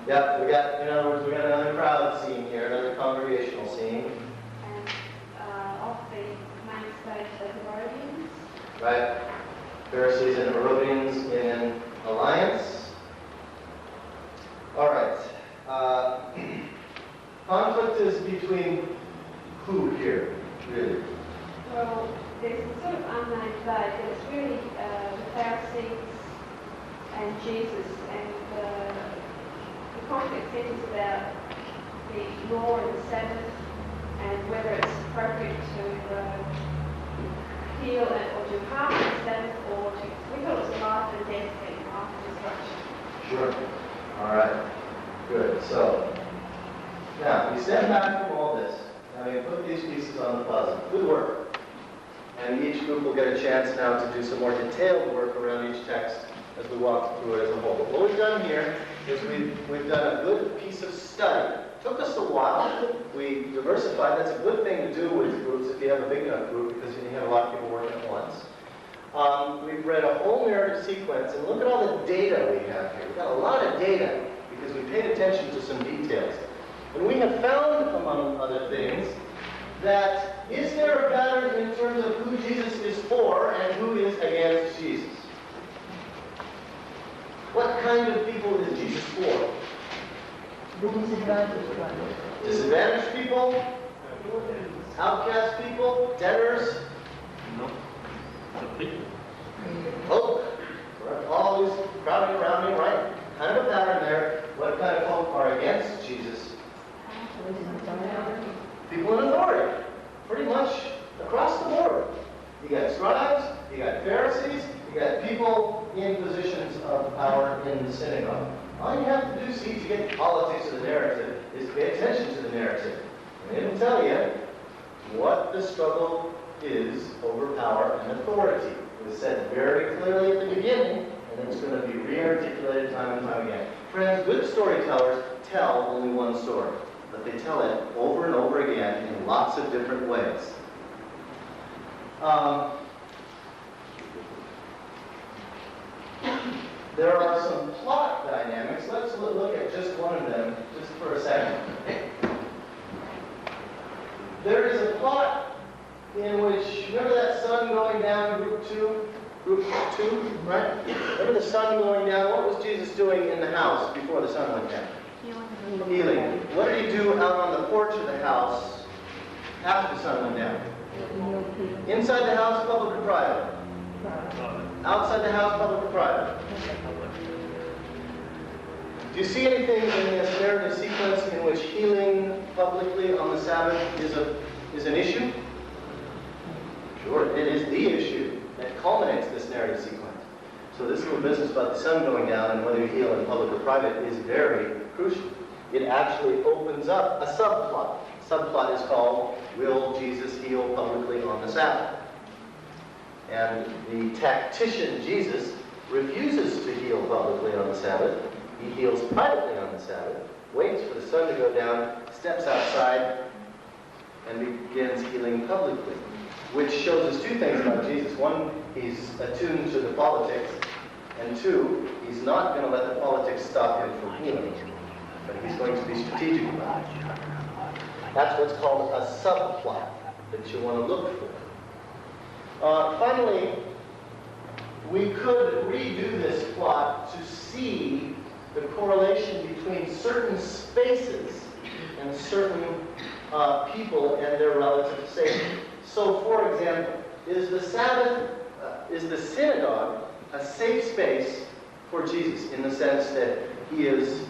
Yep, we got, in other words, we got another crowd scene here, another congregational scene.
And off the main stage, the Herodians.
Right? Pharisees and Herodians in alliance. All right. Conflict is between who here, really?
Well, there's a sort of unnamed they, but it's really the Pharisees and Jesus, and the conflict centers about the law and the Sabbath, and whether it's appropriate to heal it or to harm the Sabbath, or to, we thought it was a life and death thing after destruction.
Sure. All right. Good. So, now, we step back from all this. Now, we put these pieces on the puzzle. Good work. And each group will get a chance now to do some more detailed work around each text as we walk through it as a whole. But what we've done here is we've done a good piece of study. Took us a while. We diversified. That's a good thing to do with groups if you have a big enough group, because you have a lot of people working at once. We've read a whole narrative sequence, and look at all the data we have here. We've got a lot of data because we paid attention to some details. And we have found, among other things, that is there a pattern in terms of who Jesus is for and who is against Jesus? What kind of people is Jesus for?
The disadvantaged ones.
Disadvantaged people? Outcast people? Debtors?
No. The people.
Folk? We're always crowding around him, right? Kind of a pattern there. What kind of folk are against Jesus? People in authority. Pretty much across the board. You got scribes, you got Pharisees, you got people in positions of power in the synagogue. All you have to do, see, to get politics of the narrative, is pay attention to the narrative. And it'll tell you what the struggle is over power and authority. It was said very clearly at the beginning, and it's going to be re-articulated time and time again. Friends, good storytellers tell only one story, but they tell it over and over again in lots of different ways. There are some plot dynamics. Let's look at just one of them, just for a second. There is a plot in which, remember that sun going down, group 2, right? Remember the sun going down? What was Jesus doing in the house before the sun went down? Healing. What did he do out on the porch of the house after the sun went down? Inside the house, public or private? Outside the house, public or private? Do you see anything in this narrative sequence in which healing publicly on the Sabbath is an issue? Sure, it is the issue that culminates this narrative sequence. So this little business about the sun going down and whether you heal in public or private is very crucial. It actually opens up a subplot. Subplot is called, will Jesus heal publicly on the Sabbath? And the tactician Jesus refuses to heal publicly on the Sabbath. He heals privately on the Sabbath, waits for the sun to go down, steps outside, and begins healing publicly. Which shows us two things about Jesus. One, he's attuned to the politics. And two, he's not going to let the politics stop him from healing. But he's going to be strategic about it. That's what's called a subplot that you want to look for. Finally, we could redo this plot to see the correlation between certain spaces and certain people and their relative safety. So, for example, is the Sabbath, is the synagogue a safe space for Jesus in the sense that he is,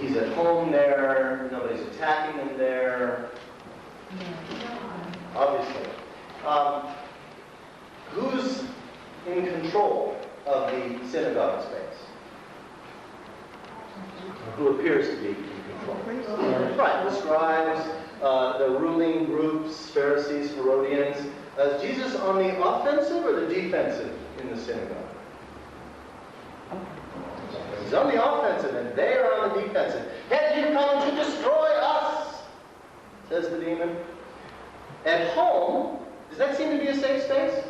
he's at home there, nobody's attacking him there, obviously. Who's in control of the synagogue space? Who appears to be in control? Right, the scribes, the ruling groups, Pharisees, Herodians. Is Jesus on the offensive or the defensive in the synagogue? He's on the offensive and they are on the defensive. Have you come to destroy us? Says the demon. At home, does that seem to be a safe space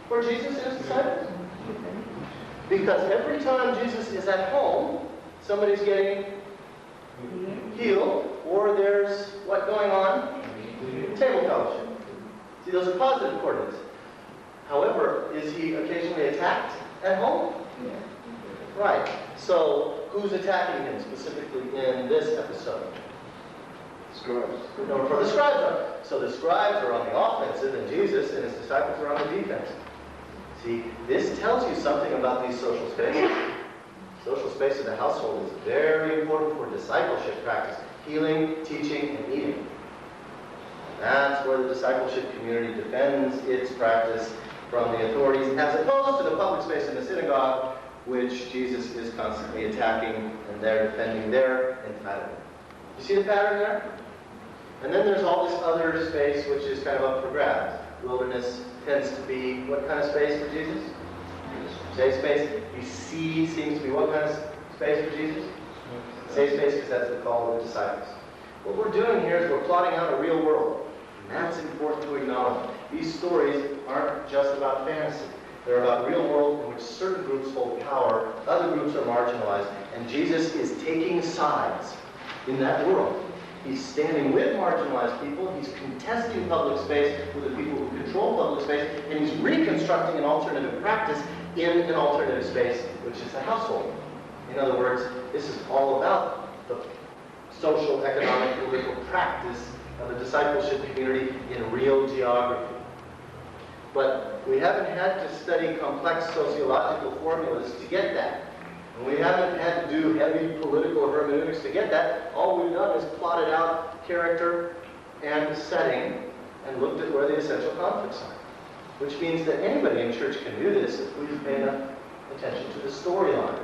for Jesus and his disciples? Because every time Jesus is at home, somebody's getting healed, or there's what going on? Table fellowship. See, those are positive coordinates. However, is he occasionally attacked at home? Right. So, who's attacking him specifically in this episode?
Scribes.
No, for the scribes are. So the scribes are on the offensive, and Jesus and his disciples are on the defensive. See, this tells you something about these social spaces. Social space of the household is very important for discipleship practice. Healing, teaching, and eating. That's where the discipleship community defends its practice from the authorities, as opposed to the public space in the synagogue, which Jesus is constantly attacking, and they're defending their entitlement. You see the pattern there? And then there's all this other space, which is kind of up for grabs. Wilderness tends to be what kind of space for Jesus? Safe space. You see seems to be what kind of space for Jesus? Safe space, because that's the call of the disciples. What we're doing here is we're plotting out a real world. And that's important to acknowledge. These stories aren't just about fantasy. They're about real world in which certain groups hold power, other groups are marginalized, and Jesus is taking sides in that world. He's standing with marginalized people, he's contesting public space with the people who control public space, and he's reconstructing an alternative practice in an alternative space, which is the household. In other words, this is all about the social, economic, political practice of a discipleship community in real geography. But we haven't had to study complex sociological formulas to get that. And we haven't had to do heavy political hermeneutics to get that. All we've done is plotted out character and setting and looked at where the essential conflicts are. Which means that anybody in church can do this if we pay enough attention to the storyline.